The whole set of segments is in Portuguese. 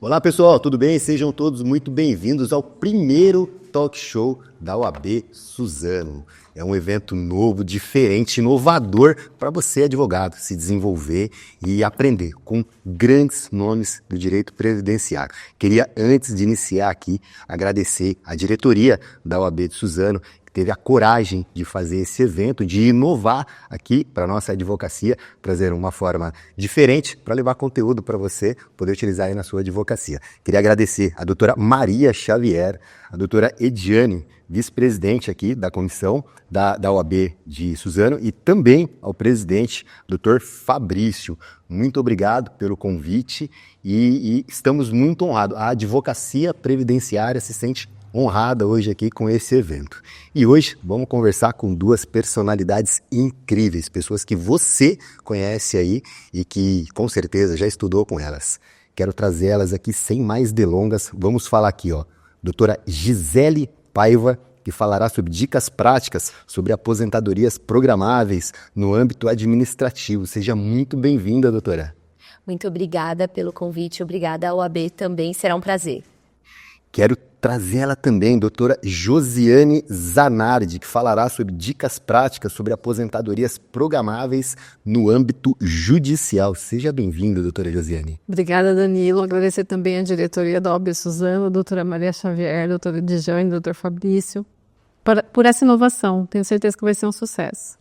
Olá pessoal, tudo bem? Sejam todos muito bem-vindos ao primeiro talk show da OAB Suzano. É um evento novo, diferente, inovador para você, advogado, se desenvolver e aprender com grandes nomes do direito previdenciário. Queria, antes de iniciar aqui, agradecer a diretoria da OAB de Suzano, que teve a coragem de fazer esse evento, de inovar aqui para a nossa advocacia, trazer uma forma diferente para levar conteúdo para você poder utilizar aí na sua advocacia. Queria agradecer a doutora Maria Xavier, a doutora Ediane, vice-presidente aqui da comissão da OAB de Suzano, e também ao presidente, doutor Fabrício. Muito obrigado pelo convite e estamos muito honrados. A advocacia previdenciária se sente honrada hoje aqui com esse evento. E hoje vamos conversar com duas personalidades incríveis, pessoas que você conhece aí e que com certeza já estudou com elas. Quero trazer elas aqui sem mais delongas. Vamos falar aqui, doutora Gisele Paiva, que falará sobre dicas práticas sobre aposentadorias programáveis no âmbito administrativo. Seja muito bem-vinda, doutora. Muito obrigada pelo convite, obrigada ao AB também, será um prazer. Quero trazer ela também, doutora Josiane Zanardi, que falará sobre dicas práticas sobre aposentadorias programáveis no âmbito judicial. Seja bem-vinda, doutora Josiane. Obrigada, Danilo. Agradecer também à diretoria da OAB Suzano, a doutora Maria Xavier, doutora Dijane, doutor Fabrício, por essa inovação. Tenho certeza que vai ser um sucesso.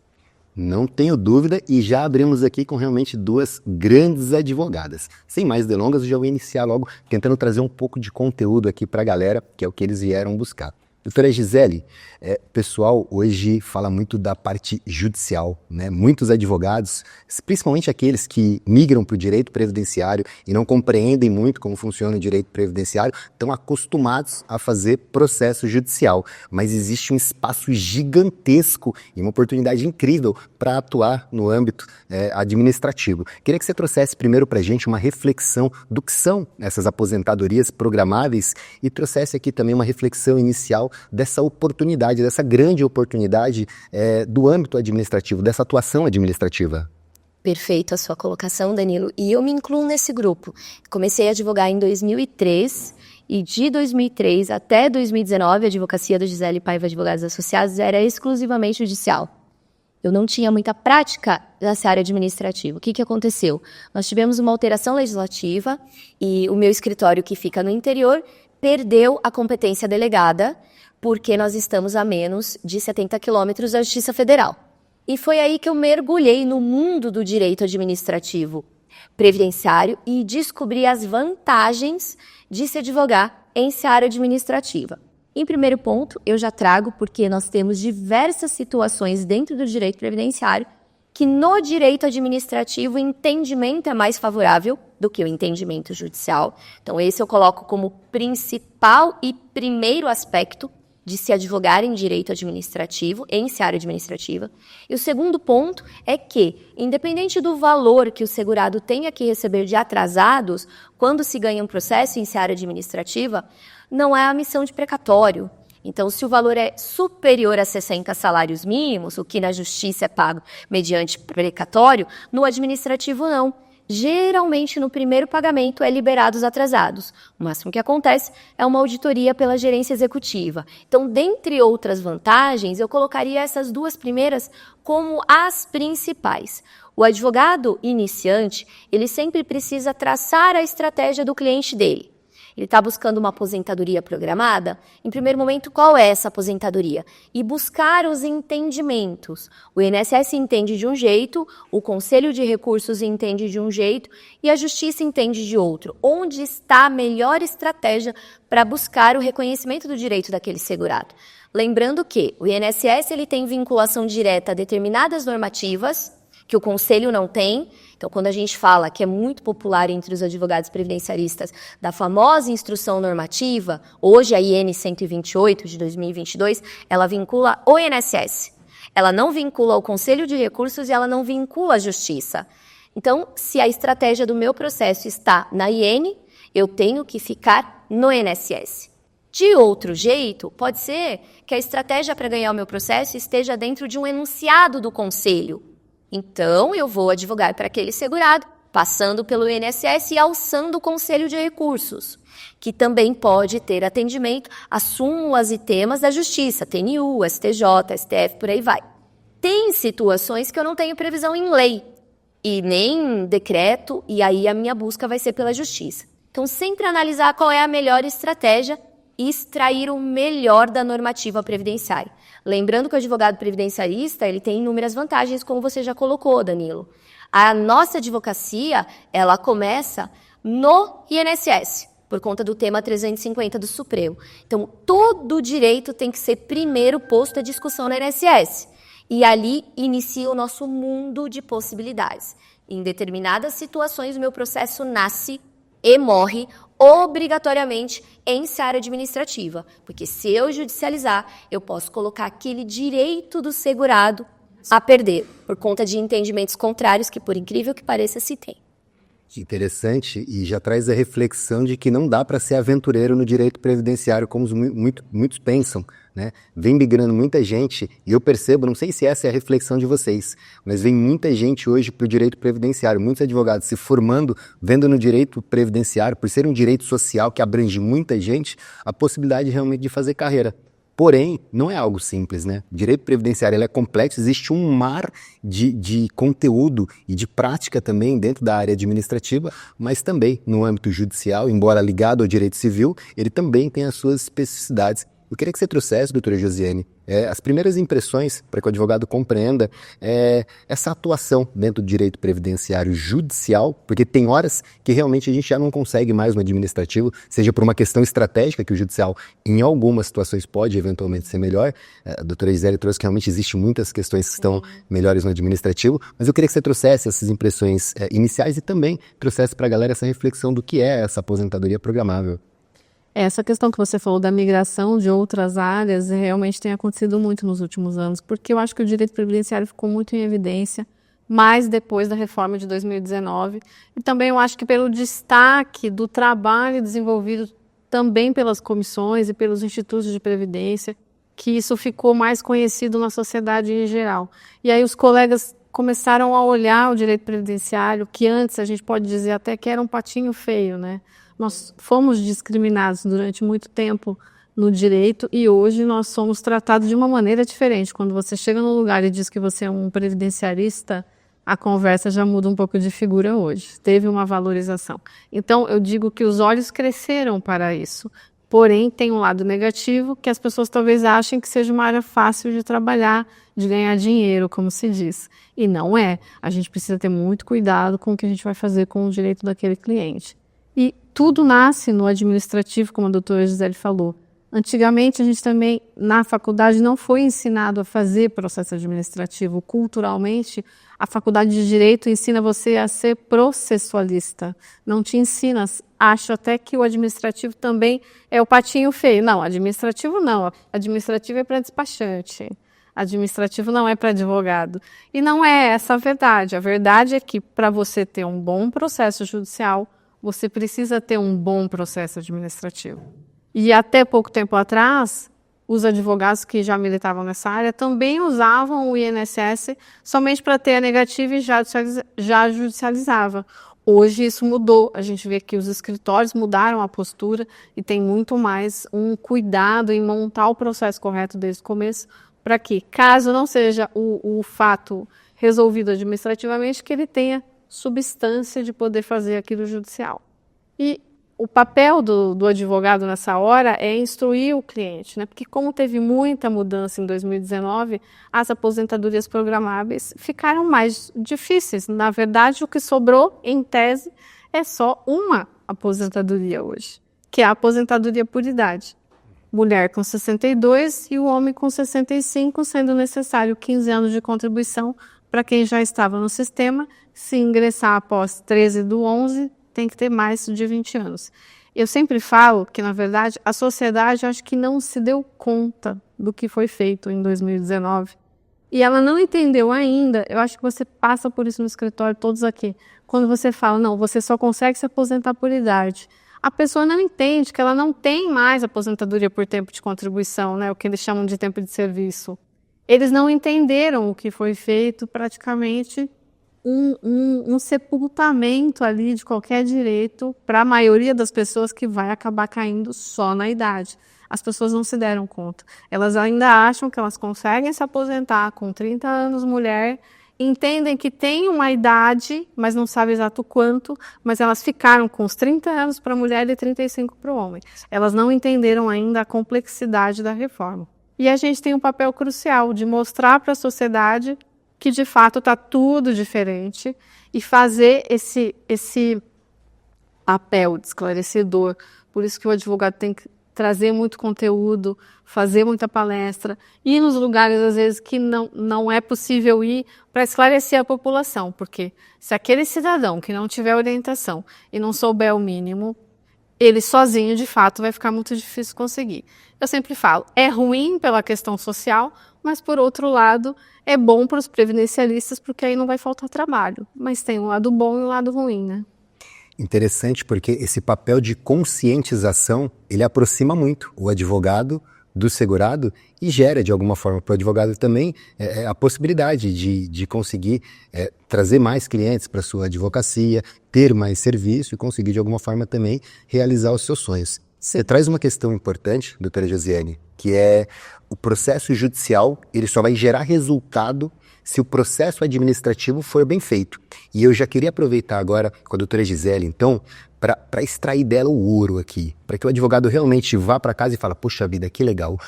Não tenho dúvida, e já abrimos aqui com realmente duas grandes advogadas. Sem mais delongas, eu já vou iniciar logo tentando trazer um pouco de conteúdo aqui para a galera, que é o que eles vieram buscar. Doutora Gisele, o pessoal hoje fala muito da parte judicial, né? Muitos advogados, principalmente aqueles que migram para o direito previdenciário e não compreendem muito como funciona o direito previdenciário, estão acostumados a fazer processo judicial. Mas existe um espaço gigantesco e uma oportunidade incrível para atuar no âmbito administrativo. Queria que você trouxesse primeiro para a gente uma reflexão do que são essas aposentadorias programáveis e trouxesse aqui também uma reflexão inicial dessa oportunidade, dessa grande oportunidade do âmbito administrativo, dessa atuação administrativa. Perfeito a sua colocação, Danilo, e eu me incluo nesse grupo. Comecei a advogar em 2003 e de 2003 até 2019 a advocacia da Gisele Paiva Advogados Associados era exclusivamente judicial. Eu não tinha muita prática nessa área administrativa. O que aconteceu? Nós tivemos uma alteração legislativa e o meu escritório, que fica no interior, perdeu a competência delegada porque nós estamos a menos de 70 quilômetros da Justiça Federal. E foi aí que eu mergulhei no mundo do direito administrativo previdenciário e descobri as vantagens de se advogar em área administrativa. Em primeiro ponto, eu já trago porque nós temos diversas situações dentro do direito previdenciário que no direito administrativo o entendimento é mais favorável do que o entendimento judicial. Então, esse eu coloco como principal e primeiro aspecto de se advogar em direito administrativo, em área administrativa. E o segundo ponto é que, independente do valor que o segurado tenha que receber de atrasados, quando se ganha um processo em área administrativa, não é a missão de precatório. Então, se o valor é superior a 60 salários mínimos, o que na justiça é pago mediante precatório, no administrativo não. Geralmente, no primeiro pagamento, é liberado os atrasados. O máximo que acontece é uma auditoria pela gerência executiva. Então, dentre outras vantagens, eu colocaria essas duas primeiras como as principais. O advogado iniciante, ele sempre precisa traçar a estratégia do cliente dele. Ele está buscando uma aposentadoria programada? Em primeiro momento, qual é essa aposentadoria? E buscar os entendimentos. O INSS entende de um jeito, o Conselho de Recursos entende de um jeito e a Justiça entende de outro. Onde está a melhor estratégia para buscar o reconhecimento do direito daquele segurado? Lembrando que o INSS ele tem vinculação direta a determinadas normativas, que o Conselho não tem. Então, quando a gente fala que é muito popular entre os advogados previdenciaristas da famosa instrução normativa, hoje a IN 128 de 2022, ela vincula o INSS. Ela não vincula o Conselho de Recursos e ela não vincula a Justiça. Então, se a estratégia do meu processo está na IN, eu tenho que ficar no INSS. De outro jeito, pode ser que a estratégia para ganhar o meu processo esteja dentro de um enunciado do Conselho. Então, eu vou advogar para aquele segurado passando pelo INSS e alçando o Conselho de Recursos, que também pode ter atendimento a súmulas e temas da Justiça, TNU, STJ, STF, por aí vai. Tem situações que eu não tenho previsão em lei e nem decreto, e aí a minha busca vai ser pela Justiça. Então, sempre analisar qual é a melhor estratégia e extrair o melhor da normativa previdenciária. Lembrando que o advogado previdenciarista, ele tem inúmeras vantagens, como você já colocou, Danilo. A nossa advocacia, ela começa no INSS, por conta do tema 350 do Supremo. Então, todo direito tem que ser primeiro posto à discussão na INSS. E ali inicia o nosso mundo de possibilidades. Em determinadas situações, o meu processo nasce e morre obrigatoriamente em seara administrativa. Porque se eu judicializar, eu posso colocar aquele direito do segurado a perder, por conta de entendimentos contrários que, por incrível que pareça, se tem. Interessante, e já traz a reflexão de que não dá para ser aventureiro no direito previdenciário, como muitos pensam, né? Vem migrando muita gente, e eu percebo, não sei se essa é a reflexão de vocês, mas vem muita gente hoje para o direito previdenciário, muitos advogados se formando, vendo no direito previdenciário, por ser um direito social que abrange muita gente, a possibilidade realmente de fazer carreira. Porém, não é algo simples, né? O direito previdenciário ele é complexo, existe um mar de conteúdo e de prática também dentro da área administrativa, mas também no âmbito judicial, embora ligado ao direito civil, ele também tem as suas especificidades. Eu queria que você trouxesse, doutora Josiane, as primeiras impressões para que o advogado compreenda essa atuação dentro do direito previdenciário judicial, porque tem horas que realmente a gente já não consegue mais no administrativo, seja por uma questão estratégica, que o judicial em algumas situações pode eventualmente ser melhor. A doutora Gisele trouxe que realmente existem muitas questões que estão melhores no administrativo, mas eu queria que você trouxesse essas impressões iniciais e também trouxesse para a galera essa reflexão do que é essa aposentadoria programável. Essa questão que você falou da migração de outras áreas realmente tem acontecido muito nos últimos anos, porque eu acho que o direito previdenciário ficou muito em evidência, mais depois da reforma de 2019, e também eu acho que pelo destaque do trabalho desenvolvido também pelas comissões e pelos institutos de previdência, que isso ficou mais conhecido na sociedade em geral. E aí os colegas começaram a olhar o direito previdenciário, que antes a gente pode dizer até que era um patinho feio, né? Nós fomos discriminados durante muito tempo no direito e hoje nós somos tratados de uma maneira diferente. Quando você chega num lugar e diz que você é um previdenciarista, a conversa já muda um pouco de figura hoje. Teve uma valorização. Então, eu digo que os olhos cresceram para isso. Porém, tem um lado negativo que as pessoas talvez achem que seja uma área fácil de trabalhar, de ganhar dinheiro, como se diz. E não é. A gente precisa ter muito cuidado com o que a gente vai fazer com o direito daquele cliente. E tudo nasce no administrativo, como a doutora Gisele falou. Antigamente, a gente também, na faculdade, não foi ensinado a fazer processo administrativo. Culturalmente, a faculdade de Direito ensina você a ser processualista. Não te ensina. Acho até que o administrativo também é o patinho feio. Não, administrativo não. Administrativo é para despachante. Administrativo não é para advogado. E não é essa a verdade. A verdade é que, para você ter um bom processo judicial, você precisa ter um bom processo administrativo. E até pouco tempo atrás, os advogados que já militavam nessa área também usavam o INSS somente para ter a negativa e já judicializava. Hoje isso mudou. A gente vê que os escritórios mudaram a postura e tem muito mais um cuidado em montar o processo correto desde o começo, para que, caso não seja o fato resolvido administrativamente, que ele tenha substância de poder fazer aquilo judicial. E o papel do advogado nessa hora é instruir o cliente, né? Porque como teve muita mudança em 2019, as aposentadorias programáveis ficaram mais difíceis. Na verdade, o que sobrou, em tese, é só uma aposentadoria hoje, que é a aposentadoria por idade. Mulher com 62 e o homem com 65, sendo necessário 15 anos de contribuição para quem já estava no sistema. Se ingressar após 13/11, tem que ter mais de 20 anos. Eu sempre falo que, na verdade, a sociedade acho que não se deu conta do que foi feito em 2019. E ela não entendeu ainda, eu acho que você passa por isso no escritório, todos aqui, quando você fala, não, você só consegue se aposentar por idade. A pessoa não entende que ela não tem mais aposentadoria por tempo de contribuição, né, o que eles chamam de tempo de serviço. Eles não entenderam o que foi feito praticamente um sepultamento ali de qualquer direito para a maioria das pessoas que vai acabar caindo só na idade. As pessoas não se deram conta. Elas ainda acham que elas conseguem se aposentar com 30 anos, mulher, entendem que tem uma idade, mas não sabem exato quanto, mas elas ficaram com os 30 anos para a mulher e 35 para o homem. Elas não entenderam ainda a complexidade da reforma. E a gente tem um papel crucial de mostrar para a sociedade que de fato está tudo diferente e fazer esse papel de esclarecedor. Por isso que o advogado tem que trazer muito conteúdo, fazer muita palestra, ir nos lugares às vezes que não é possível ir para esclarecer a população, porque se aquele cidadão que não tiver orientação e não souber o mínimo, ele sozinho de fato vai ficar muito difícil conseguir. Eu sempre falo, é ruim pela questão social, mas por outro lado é bom para os previdencialistas porque aí não vai faltar trabalho, mas tem um lado bom e um lado ruim, né? Interessante porque esse papel de conscientização, ele aproxima muito o advogado do segurado e gera, de alguma forma, para o advogado também a possibilidade de conseguir trazer mais clientes para a sua advocacia, ter mais serviço e conseguir, de alguma forma, também realizar os seus sonhos. Você traz uma questão importante, doutora Josiane, que é o processo judicial, ele só vai gerar resultado se o processo administrativo for bem feito. E eu já queria aproveitar agora com a doutora Gisele, então, para extrair dela o ouro aqui, para que o advogado realmente vá para casa e fale, poxa vida, que legal.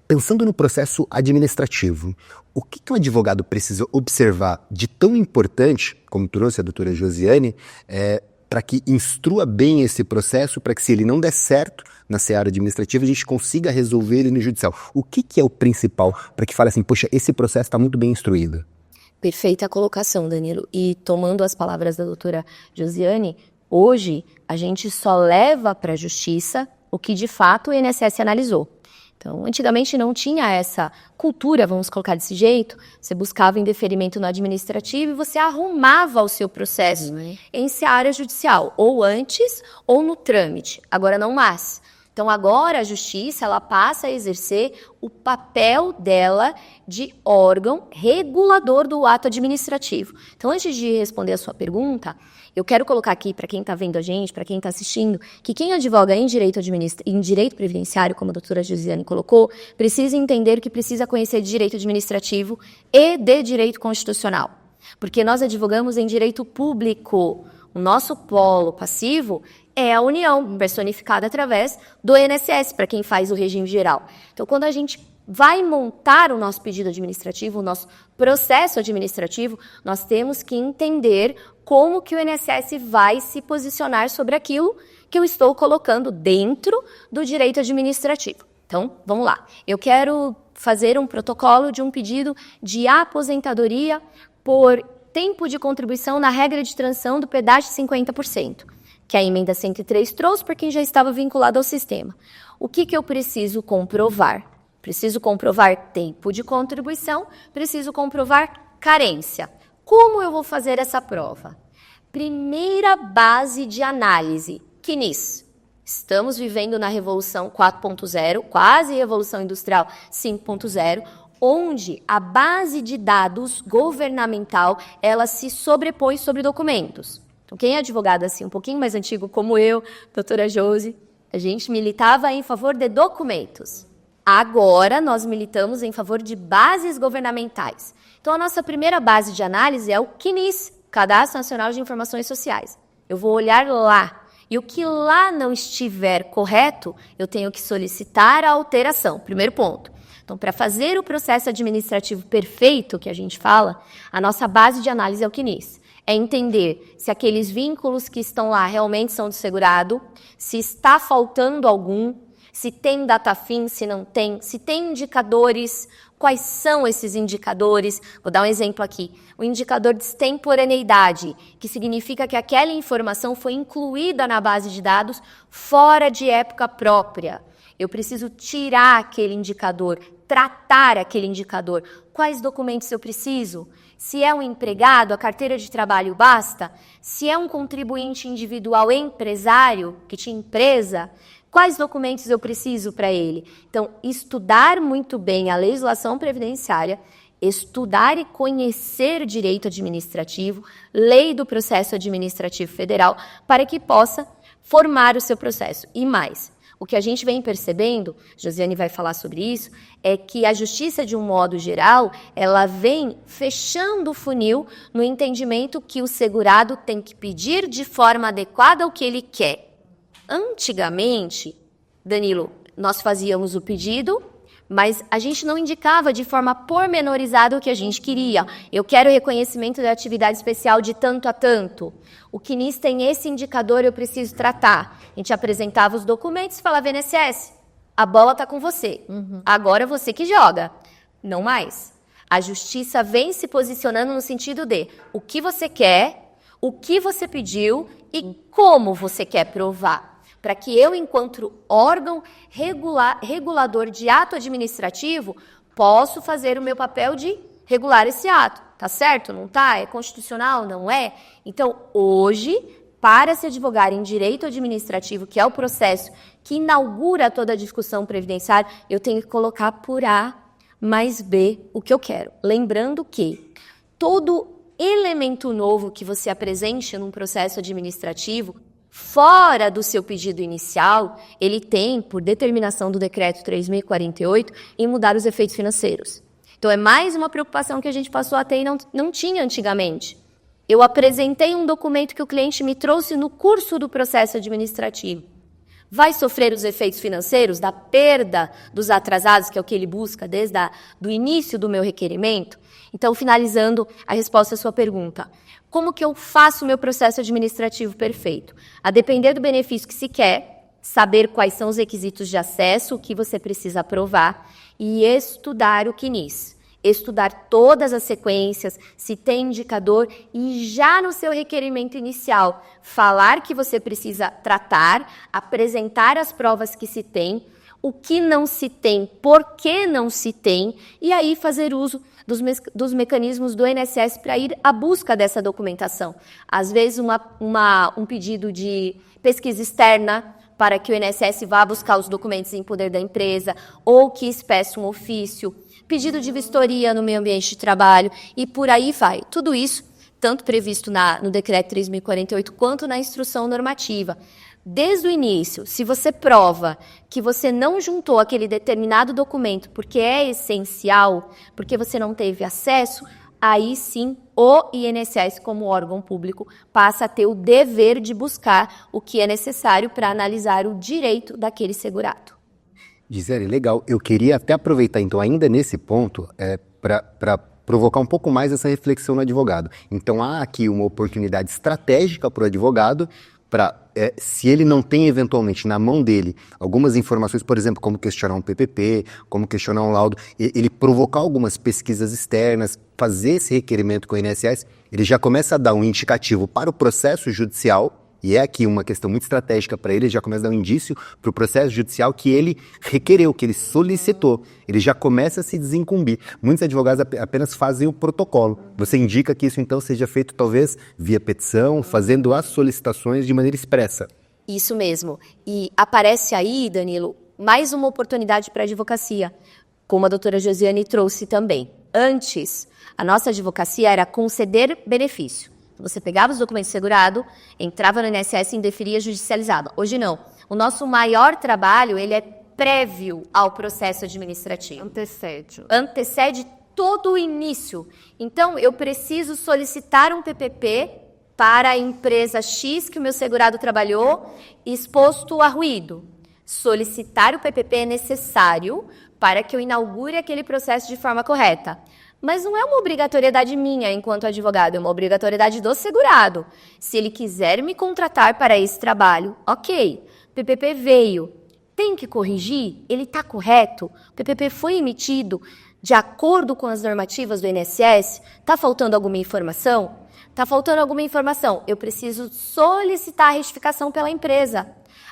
Pensando no processo administrativo, o que o advogado precisa observar de tão importante, como trouxe a doutora Josiane, para que instrua bem esse processo, para que se ele não der certo na seara administrativa, a gente consiga resolver ele no judicial. O que é o principal para que fale assim, poxa, esse processo está muito bem instruído? Perfeita colocação, Danilo. E tomando as palavras da doutora Josiane, hoje a gente só leva para a justiça o que de fato o INSS analisou. Então, antigamente não tinha essa cultura, vamos colocar desse jeito, você buscava indeferimento no administrativo e você arrumava o seu processo em seara judicial, ou antes ou no trâmite, agora não mais. Então, agora a justiça ela passa a exercer o papel dela de órgão regulador do ato administrativo. Então, antes de responder a sua pergunta, eu quero colocar aqui para quem está vendo a gente, para quem está assistindo, que quem advoga em direito previdenciário, como a doutora Josiane colocou, precisa entender que precisa conhecer de direito administrativo e de direito constitucional. Porque nós advogamos em direito público. O nosso polo passivo é a União, personificada através do INSS, para quem faz o regime geral. Então, quando a gente vai montar o nosso pedido administrativo, o nosso processo administrativo, nós temos que entender como que o INSS vai se posicionar sobre aquilo que eu estou colocando dentro do direito administrativo. Então, vamos lá. Eu quero fazer um protocolo de um pedido de aposentadoria por tempo de contribuição na regra de transição do pedágio de 50%, que a emenda 103 trouxe para quem já estava vinculado ao sistema. O que eu preciso comprovar? Preciso comprovar tempo de contribuição, preciso comprovar carência. Como eu vou fazer essa prova? Primeira base de análise, CNIS. Estamos vivendo na Revolução 4.0, quase Revolução Industrial 5.0, onde a base de dados governamental ela se sobrepõe sobre documentos. Então, quem é advogado assim, um pouquinho mais antigo, como eu, doutora Josi, a gente militava em favor de documentos. Agora, nós militamos em favor de bases governamentais. Então, a nossa primeira base de análise é o CNIS, Cadastro Nacional de Informações Sociais. Eu vou olhar lá. E o que lá não estiver correto, eu tenho que solicitar a alteração. Primeiro ponto. Então, para fazer o processo administrativo perfeito, que a gente fala, a nossa base de análise é o CNIS. É entender se aqueles vínculos que estão lá realmente são do segurado, se está faltando algum, se tem data fim, se não tem, se tem indicadores, quais são esses indicadores. Vou dar um exemplo aqui. O indicador de extemporaneidade, que significa que aquela informação foi incluída na base de dados fora de época própria. Eu preciso tirar aquele indicador, tratar aquele indicador. Quais documentos eu preciso? Se é um empregado, a carteira de trabalho basta? Se é um contribuinte individual empresário, que tinha empresa, quais documentos eu preciso para ele? Então, estudar muito bem a legislação previdenciária, estudar e conhecer direito administrativo, lei do processo administrativo federal, para que possa formar o seu processo. E mais, o que a gente vem percebendo, Josiane vai falar sobre isso, é que a justiça, de um modo geral, ela vem fechando o funil no entendimento que o segurado tem que pedir de forma adequada o que ele quer. Antigamente, Danilo, nós fazíamos o pedido, mas a gente não indicava de forma pormenorizada o que a gente queria. Eu quero reconhecimento da atividade especial de tanto a tanto. O CNIS tem esse indicador, eu preciso tratar. A gente apresentava os documentos e falava, INSS, a bola está com você. Agora você que joga. Não mais. A justiça vem se posicionando no sentido de o que você quer, o que você pediu e como você quer provar. Para que eu, enquanto órgão regulador de ato administrativo, posso fazer o meu papel de regular esse ato. Tá certo? Não tá? É constitucional? Não é? Então, hoje, para se advogar em direito administrativo, que é o processo que inaugura toda a discussão previdenciária, eu tenho que colocar por A mais B o que eu quero. Lembrando que todo elemento novo que você apresente num processo administrativo, fora do seu pedido inicial, ele tem, por determinação do Decreto 3.048, em mudar os efeitos financeiros. Então, é mais uma preocupação que a gente passou a ter e não tinha antigamente. Eu apresentei um documento que o cliente me trouxe no curso do processo administrativo. Vai sofrer os efeitos financeiros da perda dos atrasados, que é o que ele busca desde o início do meu requerimento? Então, finalizando a resposta à sua pergunta, como que eu faço o meu processo administrativo perfeito? A depender do benefício que se quer, saber quais são os requisitos de acesso, o que você precisa aprovar e estudar o CNIS. Estudar todas as sequências, se tem indicador e já no seu requerimento inicial, falar que você precisa tratar, apresentar as provas que se tem, o que não se tem, por que não se tem, e aí fazer uso dos mecanismos do INSS para ir à busca dessa documentação. Às vezes, um pedido de pesquisa externa para que o INSS vá buscar os documentos em poder da empresa, ou que peça um ofício, pedido de vistoria no meio ambiente de trabalho, e por aí vai. Tudo isso, tanto previsto no Decreto 3.048, quanto na instrução normativa. Desde o início, se você prova que você não juntou aquele determinado documento porque é essencial, porque você não teve acesso, aí sim o INSS, como órgão público, passa a ter o dever de buscar o que é necessário para analisar o direito daquele segurado. Gisele, legal. Eu queria até aproveitar, então, ainda nesse ponto, para provocar um pouco mais essa reflexão no advogado. Então, há aqui uma oportunidade estratégica para o advogado, se ele não tem, eventualmente, na mão dele algumas informações, por exemplo, como questionar um PPP, como questionar um laudo, ele provocar algumas pesquisas externas, fazer esse requerimento com o INSS, ele já começa a dar um indicativo para o processo judicial, e é aqui uma questão muito estratégica para ele já começa a dar um indício para o processo judicial que ele requereu, que ele solicitou. Ele já começa a se desincumbir. Muitos advogados apenas fazem o protocolo. Você indica que isso, então, seja feito, talvez, via petição, fazendo as solicitações de maneira expressa. Isso mesmo. E aparece aí, Danilo, mais uma oportunidade para a advocacia, como a doutora Josiane trouxe também. Antes, a nossa advocacia era conceder benefício. Você pegava os documentos segurados, entrava no INSS e indeferia judicializava. Hoje não. O nosso maior trabalho, ele é prévio ao processo administrativo. Antecede todo o início. Então, eu preciso solicitar um PPP para a empresa X que o meu segurado trabalhou, exposto a ruído. Solicitar o PPP é necessário para que eu inaugure aquele processo de forma correta. Mas não é uma obrigatoriedade minha enquanto advogado, é uma obrigatoriedade do segurado. Se ele quiser me contratar para esse trabalho, ok. PPP veio. Tem que corrigir? Ele está correto? O PPP foi emitido de acordo com as normativas do INSS? Está faltando alguma informação? Está faltando alguma informação. Eu preciso solicitar a retificação pela empresa,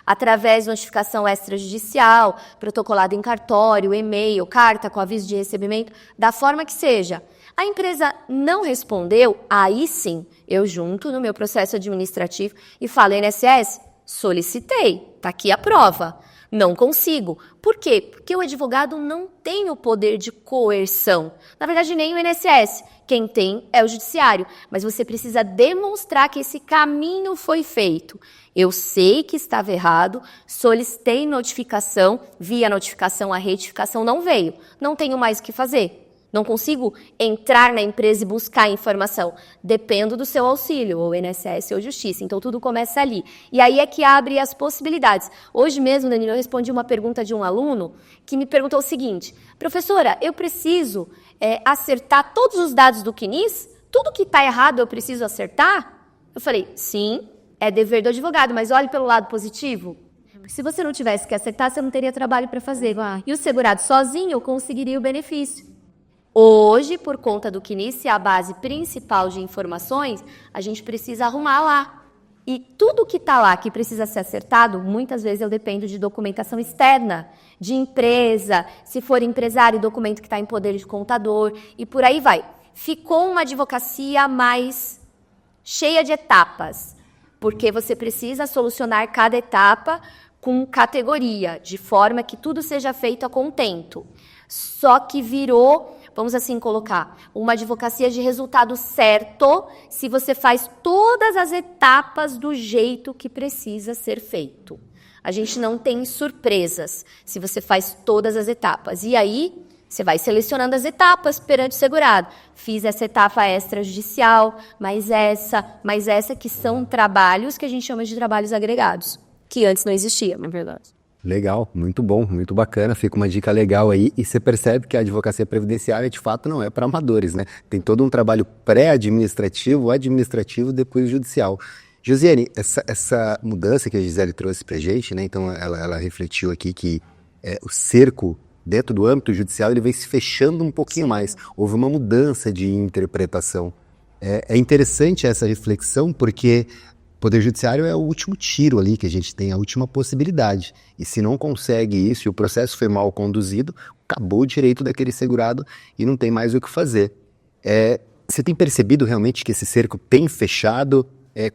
através de notificação extrajudicial, protocolado em cartório, e-mail, carta com aviso de recebimento, da forma que seja. A empresa não respondeu, aí sim, eu junto no meu processo administrativo e falo, INSS, solicitei, está aqui a prova. Não consigo. Por quê? Porque o advogado não tem o poder de coerção. Na verdade, nem o INSS. Quem tem é o judiciário. Mas você precisa demonstrar que esse caminho foi feito. Eu sei que estava errado, solicitei notificação, via notificação, a retificação não veio. Não tenho mais o que fazer. Não consigo entrar na empresa e buscar informação. Dependo do seu auxílio, ou INSS ou Justiça. Então, tudo começa ali. E aí é que abre as possibilidades. Hoje mesmo, Danilo, eu respondi uma pergunta de um aluno que me perguntou o seguinte: professora, eu preciso acertar todos os dados do CNIS? Tudo que está errado eu preciso acertar? Eu falei, sim, é dever do advogado, mas olhe pelo lado positivo. Se você não tivesse que acertar, você não teria trabalho para fazer. E o segurado sozinho conseguiria o benefício. Hoje, por conta do CNIS, a base principal de informações, a gente precisa arrumar lá. E tudo que está lá, que precisa ser acertado, muitas vezes eu dependo de documentação externa, de empresa, se for empresário, documento que está em poder de contador, e por aí vai. Ficou uma advocacia mais cheia de etapas, porque você precisa solucionar cada etapa com categoria, de forma que tudo seja feito a contento. Só que virou, vamos assim colocar, uma advocacia de resultado certo se você faz todas as etapas do jeito que precisa ser feito. A gente não tem surpresas se você faz todas as etapas. E aí, você vai selecionando as etapas perante o segurado. Fiz essa etapa extrajudicial, mais essa, que são trabalhos que a gente chama de trabalhos agregados, que antes não existia. É verdade. Legal, muito bom, muito bacana, fica uma dica legal aí, e você percebe que a advocacia previdenciária de fato não é para amadores, né? Tem todo um trabalho pré-administrativo, administrativo, depois judicial. Josiane, essa mudança que a Gisele trouxe pra gente, né? Então ela refletiu aqui que o cerco dentro do âmbito judicial ele vem se fechando um pouquinho mais, houve uma mudança de interpretação. É interessante essa reflexão porque o Poder Judiciário é o último tiro ali que a gente tem, a última possibilidade. E se não consegue isso e o processo foi mal conduzido, acabou o direito daquele segurado e não tem mais o que fazer. Você tem percebido realmente que esse cerco tem fechado?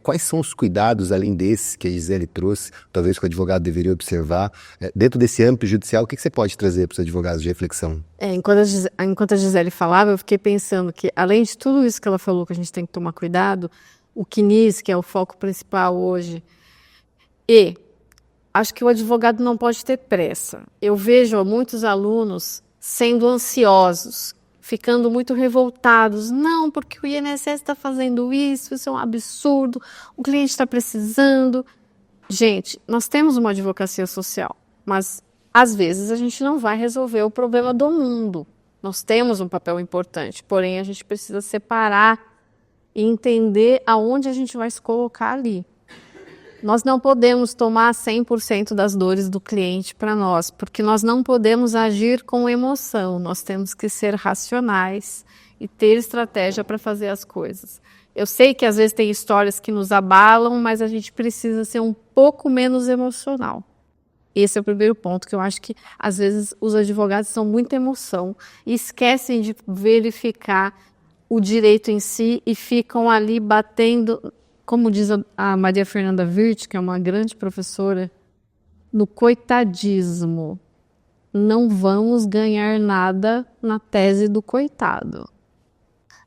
Quais são os cuidados, além desses que a Gisele trouxe, talvez que o advogado deveria observar? Dentro desse âmbito judicial, o que você pode trazer para os advogados de reflexão? Enquanto a Gisele falava, eu fiquei pensando que, além de tudo isso que ela falou, que a gente tem que tomar cuidado, o CNIS, que é o foco principal hoje, e acho que o advogado não pode ter pressa. Eu vejo muitos alunos sendo ansiosos, ficando muito revoltados. Não, porque o INSS está fazendo isso é um absurdo, o cliente está precisando. Gente, nós temos uma advocacia social, mas às vezes a gente não vai resolver o problema do mundo. Nós temos um papel importante, porém a gente precisa separar e entender aonde a gente vai se colocar ali. Nós não podemos tomar 100% das dores do cliente para nós, porque nós não podemos agir com emoção, nós temos que ser racionais e ter estratégia para fazer as coisas. Eu sei que às vezes tem histórias que nos abalam, mas a gente precisa ser um pouco menos emocional. Esse é o primeiro ponto, que eu acho que às vezes os advogados são muita emoção e esquecem de verificar o direito em si e ficam ali batendo, como diz a Maria Fernanda Wirth, que é uma grande professora, no coitadismo. Não vamos ganhar nada na tese do coitado.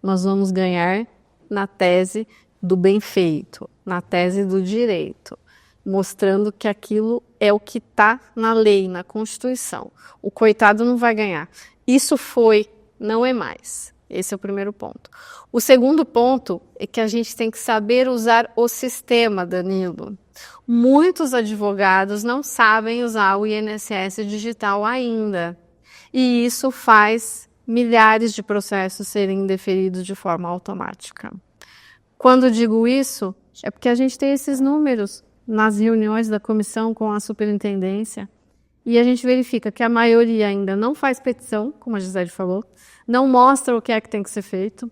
Nós vamos ganhar na tese do bem feito, na tese do direito, mostrando que aquilo é o que está na lei, na Constituição. O coitado não vai ganhar. Isso foi, não é mais. Esse é o primeiro ponto. O segundo ponto é que a gente tem que saber usar o sistema, Danilo. Muitos advogados não sabem usar o INSS digital ainda. E isso faz milhares de processos serem indeferidos de forma automática. Quando digo isso, é porque a gente tem esses números nas reuniões da comissão com a superintendência e a gente verifica que a maioria ainda não faz petição, como a Gisele falou, não mostra o que é que tem que ser feito.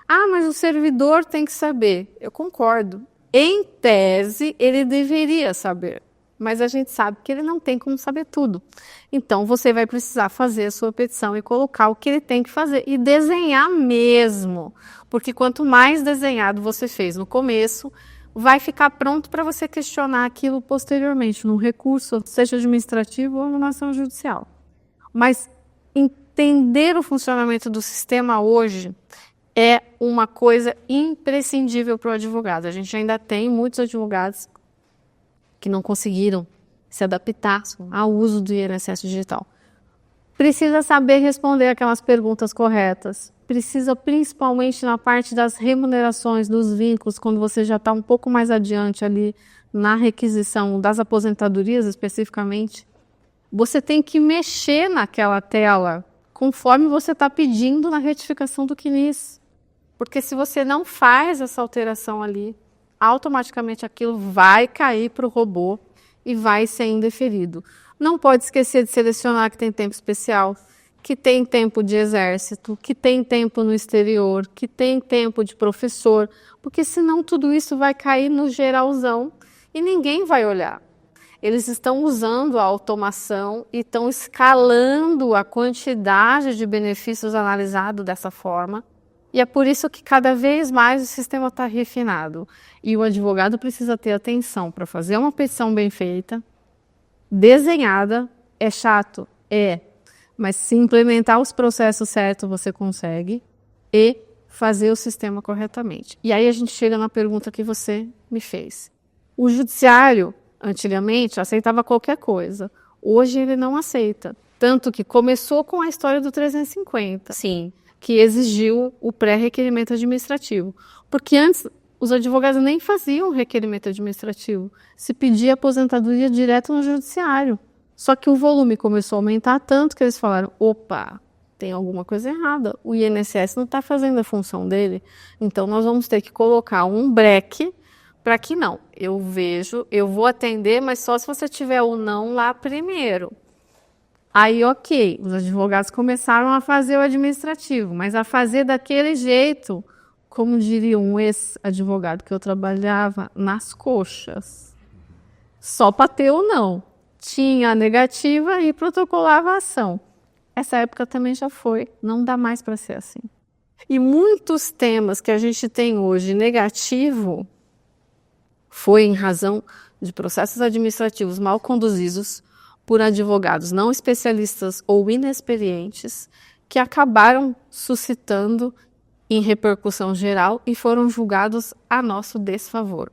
Ah, mas o servidor tem que saber. Eu concordo. Em tese, ele deveria saber, mas a gente sabe que ele não tem como saber tudo. Então, você vai precisar fazer a sua petição e colocar o que ele tem que fazer e desenhar mesmo, porque quanto mais desenhado você fez no começo, vai ficar pronto para você questionar aquilo posteriormente, num recurso, seja administrativo ou numa ação judicial. Mas entender o funcionamento do sistema hoje é uma coisa imprescindível para o advogado. A gente ainda tem muitos advogados que não conseguiram se adaptar ao uso do INSS digital. Precisa saber responder aquelas perguntas corretas. Precisa, principalmente na parte das remunerações, dos vínculos, quando você já está um pouco mais adiante ali na requisição das aposentadorias especificamente, você tem que mexer naquela tela conforme você está pedindo na retificação do CNIS. Porque se você não faz essa alteração ali, automaticamente aquilo vai cair para o robô e vai ser indeferido. Não pode esquecer de selecionar que tem tempo especial, que tem tempo de exército, que tem tempo no exterior, que tem tempo de professor, porque senão tudo isso vai cair no geralzão e ninguém vai olhar. Eles estão usando a automação e estão escalando a quantidade de benefícios analisados dessa forma. E é por isso que cada vez mais o sistema está refinado. E o advogado precisa ter atenção para fazer uma petição bem feita, desenhada. É chato? É. Mas se implementar os processos certos, você consegue. E fazer o sistema corretamente. E aí a gente chega na pergunta que você me fez. O judiciário, antigamente, aceitava qualquer coisa. Hoje ele não aceita. Tanto que começou com a história do 350. Sim. Que exigiu o pré-requerimento administrativo. Porque antes os advogados nem faziam requerimento administrativo. Se pedia aposentadoria direto no judiciário. Só que o volume começou a aumentar tanto que eles falaram, opa, tem alguma coisa errada. O INSS não está fazendo a função dele. Então nós vamos ter que colocar um breque para que não. Eu vou atender, mas só se você tiver o não lá primeiro. Aí, ok, os advogados começaram a fazer o administrativo, mas a fazer daquele jeito, como diria um ex-advogado que eu trabalhava, nas coxas. Só para ter ou não. Tinha a negativa e protocolava a ação. Essa época também já foi, não dá mais para ser assim. E muitos temas que a gente tem hoje negativo foi em razão de processos administrativos mal conduzidos por advogados não especialistas ou inexperientes que acabaram suscitando em repercussão geral e foram julgados a nosso desfavor.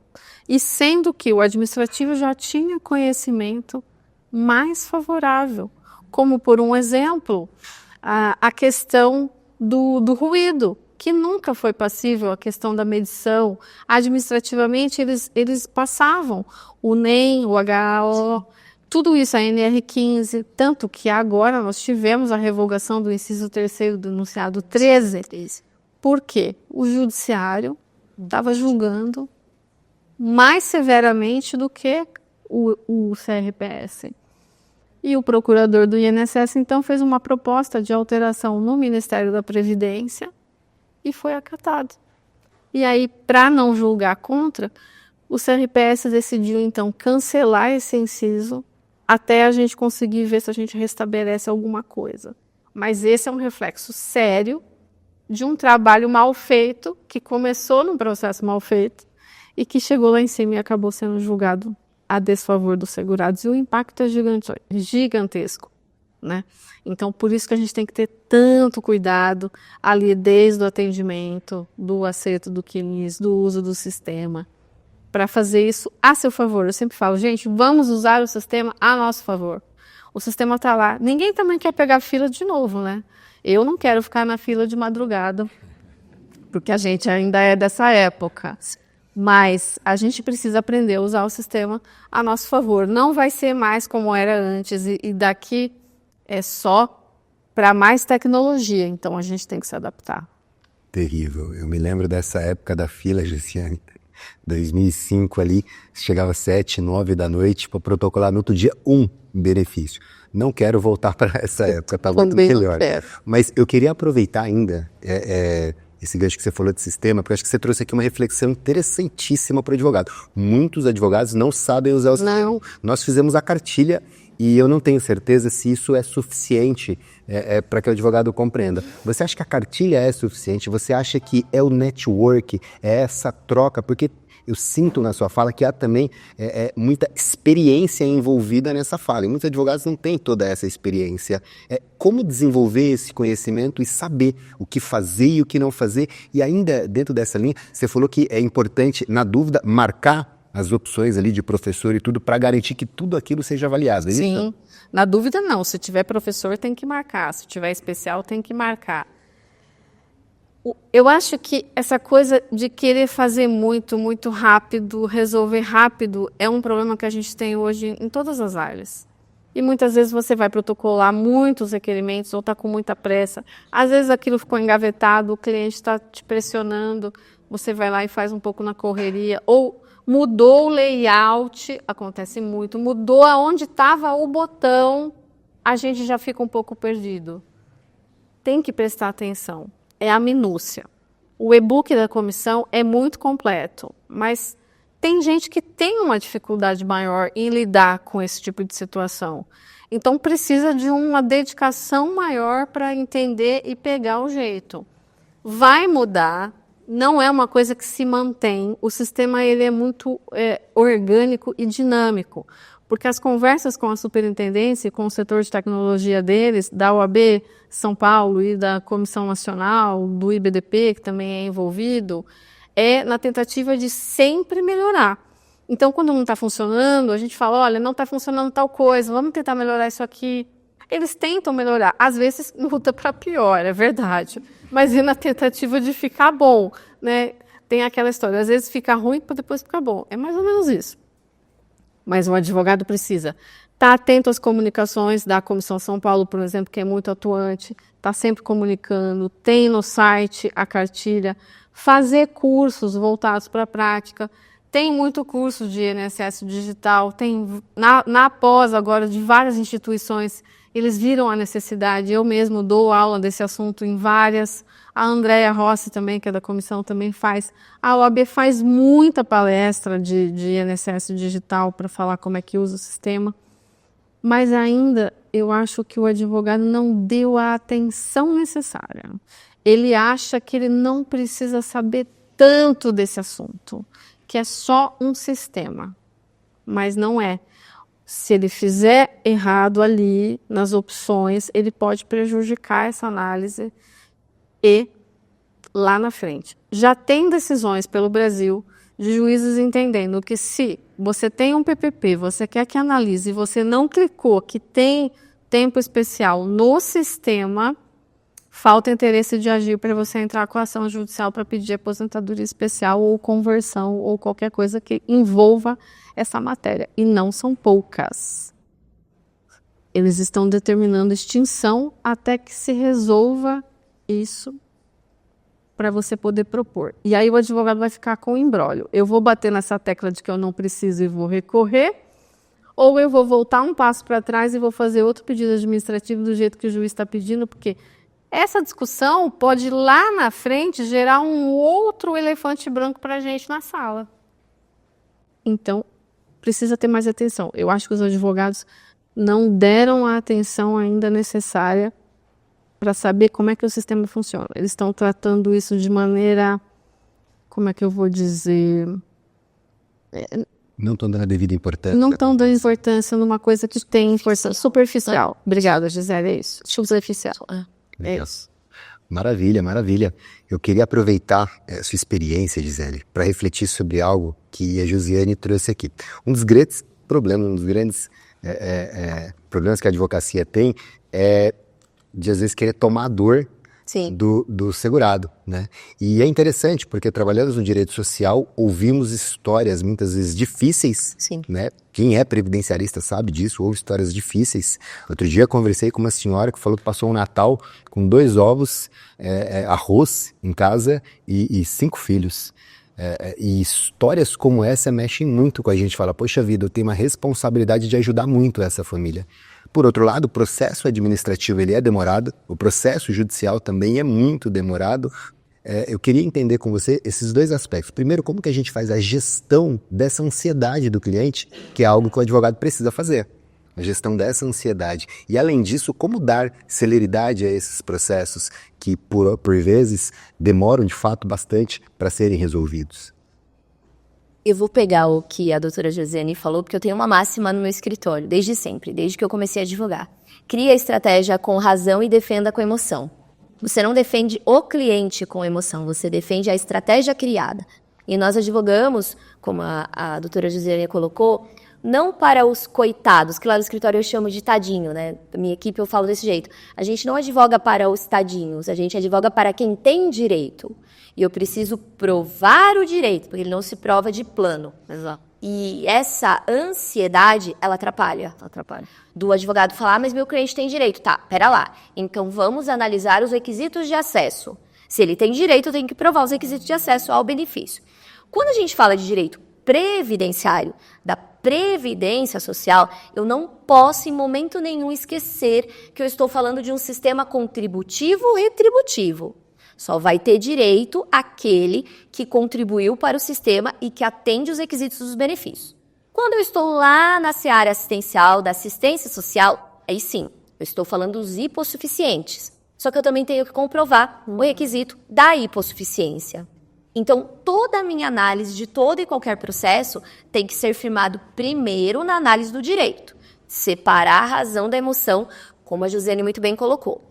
E sendo que o administrativo já tinha conhecimento mais favorável, como por um exemplo, a questão do ruído, que nunca foi passível, a questão da medição. Administrativamente eles passavam o NEM, o HO, tudo isso, a NR15, tanto que agora nós tivemos a revogação do inciso 3º do enunciado 13, porque o judiciário estava julgando mais severamente do que o CRPS. E o procurador do INSS, então, fez uma proposta de alteração no Ministério da Previdência e foi acatado. E aí, para não julgar contra, o CRPS decidiu, então, cancelar esse inciso até a gente conseguir ver se a gente restabelece alguma coisa. Mas esse é um reflexo sério de um trabalho mal feito, que começou num processo mal feito e que chegou lá em cima e acabou sendo julgado a desfavor dos segurados. E o impacto é gigantesco, né? Então, por isso que a gente tem que ter tanto cuidado ali desde o atendimento, do acerto do CNIS, do uso do sistema, para fazer isso a seu favor. Eu sempre falo, gente, vamos usar o sistema a nosso favor. O sistema está lá. Ninguém também quer pegar fila de novo, né? Eu não quero ficar na fila de madrugada, porque a gente ainda é dessa época. Mas a gente precisa aprender a usar o sistema a nosso favor. Não vai ser mais como era antes, e daqui é só para mais tecnologia. Então a gente tem que se adaptar. Terrível. Eu me lembro dessa época da fila, Luciane. 2005 ali, chegava 7, 9 da noite para protocolar no outro dia benefício. Não quero voltar para essa época, tá muito melhor. Mas eu queria aproveitar ainda esse gancho que você falou de sistema, porque eu acho que você trouxe aqui uma reflexão interessantíssima para o advogado. Muitos advogados não sabem usar o sistema. Nós fizemos a cartilha e eu não tenho certeza se isso é suficiente para que o advogado compreenda. Você acha que a cartilha é suficiente? Você acha que é o network, é essa troca? Porque eu sinto na sua fala que há também muita experiência envolvida nessa fala. E muitos advogados não têm toda essa experiência. Como desenvolver esse conhecimento e saber o que fazer e o que não fazer? E ainda dentro dessa linha, você falou que é importante, na dúvida, marcar as opções ali de professor e tudo para garantir que tudo aquilo seja avaliado. Sim, na dúvida não. Se tiver professor, tem que marcar. Se tiver especial, tem que marcar. Eu acho que essa coisa de querer fazer muito, muito rápido, resolver rápido, é um problema que a gente tem hoje em todas as áreas. E muitas vezes você vai protocolar muitos requerimentos ou está com muita pressa. Às vezes aquilo ficou engavetado, o cliente está te pressionando, você vai lá e faz um pouco na correria. Ou mudou o layout, acontece muito, mudou aonde estava o botão, a gente já fica um pouco perdido. Tem que prestar atenção. É a minúcia. O e-book da comissão é muito completo, mas tem gente que tem uma dificuldade maior em lidar com esse tipo de situação. Então precisa de uma dedicação maior para entender e pegar o jeito. Vai mudar, não é uma coisa que se mantém. O sistema ele é muito orgânico e dinâmico. Porque as conversas com a superintendência e com o setor de tecnologia deles, da OAB São Paulo e da Comissão Nacional, do IBDP, que também é envolvido, é na tentativa de sempre melhorar. Então, quando não está funcionando, a gente fala, olha, não está funcionando tal coisa, vamos tentar melhorar isso aqui. Eles tentam melhorar, às vezes muda para pior, é verdade, mas é na tentativa de ficar bom, né? Tem aquela história, às vezes fica ruim para depois ficar bom, é mais ou menos isso. Mas o advogado precisa estar atento às comunicações da Comissão São Paulo, por exemplo, que é muito atuante, está sempre comunicando, tem no site a cartilha, fazer cursos voltados para a prática, tem muito curso de INSS digital, tem na pós agora de várias instituições, eles viram a necessidade, eu mesmo dou aula desse assunto em várias, a Andréia Rossi também, que é da comissão, também faz. A OAB faz muita palestra de INSS digital para falar como é que usa o sistema. Mas ainda eu acho que o advogado não deu a atenção necessária. Ele acha que ele não precisa saber tanto desse assunto, que é só um sistema. Mas não é. Se ele fizer errado ali, nas opções, ele pode prejudicar essa análise e lá na frente. Já tem decisões pelo Brasil de juízes entendendo que se você tem um PPP, você quer que analise e você não clicou que tem tempo especial no sistema, falta interesse de agir para você entrar com a ação judicial para pedir aposentadoria especial ou conversão ou qualquer coisa que envolva essa matéria. E não são poucas. Eles estão determinando extinção até que se resolva isso para você poder propor. E aí o advogado vai ficar com o imbróglio. Eu vou bater nessa tecla de que eu não preciso e vou recorrer, ou eu vou voltar um passo para trás e vou fazer outro pedido administrativo do jeito que o juiz está pedindo, porque essa discussão pode lá na frente gerar um outro elefante branco para a gente na sala. Então, precisa ter mais atenção. Eu acho que os advogados não deram a atenção ainda necessária para saber como é que o sistema funciona. Eles estão tratando isso de maneira, como é que eu vou dizer? Não estão dando a devida importância. Não estão dando importância numa coisa que tem importância superficial. Obrigada, Gisele, é isso. Superficial. É isso. Maravilha, maravilha. Eu queria aproveitar a sua experiência, Gisele, para refletir sobre algo que a Josiane trouxe aqui. Um dos grandes problemas, problemas que a advocacia tem é de às vezes querer tomar a dor do segurado, né? E é interessante porque trabalhando no direito social ouvimos histórias muitas vezes difíceis, né? Quem é previdenciarista sabe disso, ouve histórias difíceis. Outro dia conversei com uma senhora que falou que passou um Natal com 2 ovos, arroz em casa e 5 filhos. E histórias como essa mexem muito com a gente. Fala, poxa vida, eu tenho uma responsabilidade de ajudar muito essa família. Por outro lado, o processo administrativo ele é demorado, o processo judicial também é muito demorado. Eu queria entender com você esses 2 aspectos. Primeiro, como que a gente faz a gestão dessa ansiedade do cliente, que é algo que o advogado precisa fazer. a gestão dessa ansiedade. E, além disso, como dar celeridade a esses processos que, por vezes, demoram, de fato, bastante para serem resolvidos. Eu vou pegar o que a doutora Josiane falou, porque eu tenho uma máxima no meu escritório, desde sempre, desde que eu comecei a advogar. Crie a estratégia com razão e defenda com emoção. Você não defende o cliente com emoção, você defende a estratégia criada. E nós advogamos, como a doutora Josiane colocou, não para os coitados, que lá no escritório eu chamo de tadinho, né? Da minha equipe eu falo desse jeito. A gente não advoga para os tadinhos, a gente advoga para quem tem direito. E eu preciso provar o direito, porque ele não se prova de plano. Exato. E essa ansiedade, ela atrapalha. Do advogado falar, mas meu cliente tem direito. Tá, pera lá. Então vamos analisar os requisitos de acesso. Se ele tem direito, eu tenho que provar os requisitos de acesso ao benefício. Quando a gente fala de direito previdenciário, da previdência social, eu não posso em momento nenhum esquecer que eu estou falando de um sistema contributivo-retributivo. Só vai ter direito aquele que contribuiu para o sistema e que atende os requisitos dos benefícios. Quando eu estou lá na seara assistencial, da assistência social, aí sim, eu estou falando dos hipossuficientes. Só que eu também tenho que comprovar o requisito da hipossuficiência. Então, toda a minha análise de todo e qualquer processo tem que ser firmado primeiro na análise do direito. Separar a razão da emoção, como a Josiane muito bem colocou.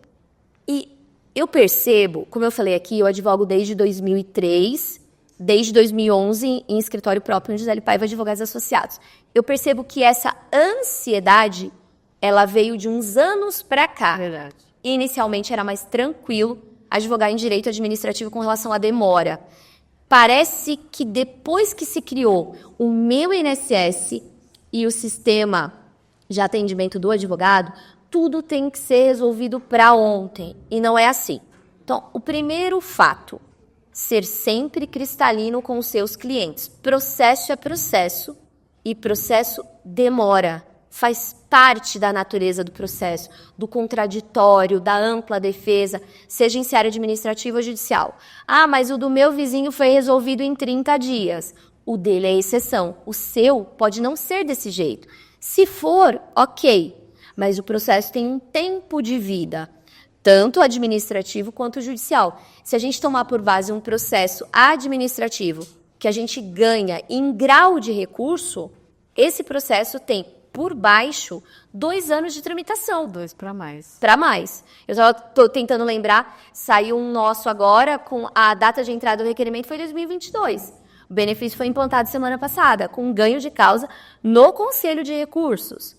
E eu percebo, como eu falei aqui, eu advogo desde 2003, desde 2011 em escritório próprio no Gisele Paiva Advogados Associados. Eu percebo que essa ansiedade, ela veio de uns anos para cá. Verdade. Inicialmente era mais tranquilo advogar em direito administrativo com relação à demora. Parece que depois que se criou o meu INSS e o sistema de atendimento do advogado, tudo tem que ser resolvido para ontem. E não é assim. Então, o primeiro fato, ser sempre cristalino com os seus clientes. Processo é processo e processo demora. Faz parte da natureza do processo, do contraditório, da ampla defesa, seja em seara administrativa ou judicial. Ah, mas o do meu vizinho foi resolvido em 30 dias. O dele é exceção. O seu pode não ser desse jeito. Se for, ok. Mas o processo tem um tempo de vida, tanto administrativo quanto judicial. Se a gente tomar por base um processo administrativo que a gente ganha em grau de recurso, esse processo tem por baixo 2 anos de tramitação. 2 para mais. Para mais. Eu só estou tentando lembrar, saiu um nosso agora, com a data de entrada do requerimento foi 2022. O benefício foi implantado semana passada, com ganho de causa no Conselho de Recursos.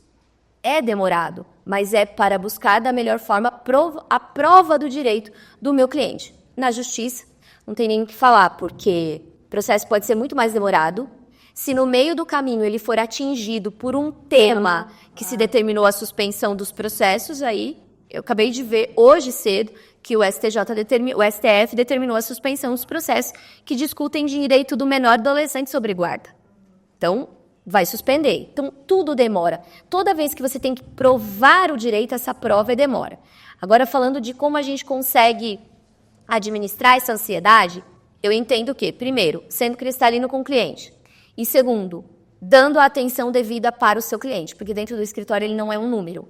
É demorado, mas é para buscar da melhor forma a prova do direito do meu cliente. Na justiça, não tem nem o que falar, porque o processo pode ser muito mais demorado. Se no meio do caminho ele for atingido por um tema que se determinou a suspensão dos processos, aí eu acabei de ver hoje cedo que o STF determinou a suspensão dos processos que discutem direito do menor adolescente sobre guarda. Então, vai suspender. Então, tudo demora. Toda vez que você tem que provar o direito, essa prova demora. Agora, falando de como a gente consegue administrar essa ansiedade, eu entendo que, primeiro, sendo cristalino com o cliente. E segundo, dando a atenção devida para o seu cliente, porque dentro do escritório ele não é um número.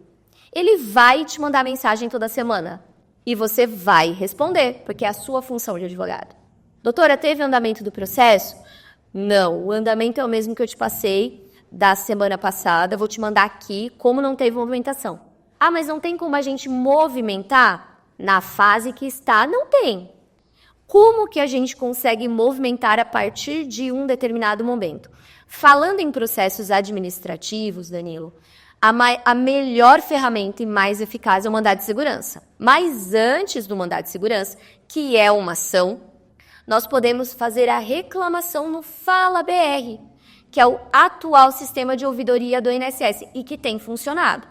Ele vai te mandar mensagem toda semana e você vai responder, porque é a sua função de advogado. Doutora, teve andamento do processo? Não, o andamento é o mesmo que eu te passei da semana passada, vou te mandar aqui como não teve movimentação. Ah, mas não tem como a gente movimentar na fase que está? Não tem. Como que a gente consegue movimentar a partir de um determinado momento? Falando em processos administrativos, Danilo, a melhor ferramenta e mais eficaz é o mandado de segurança. Mas antes do mandado de segurança, que é uma ação, nós podemos fazer a reclamação no Fala BR, que é o atual sistema de ouvidoria do INSS e que tem funcionado.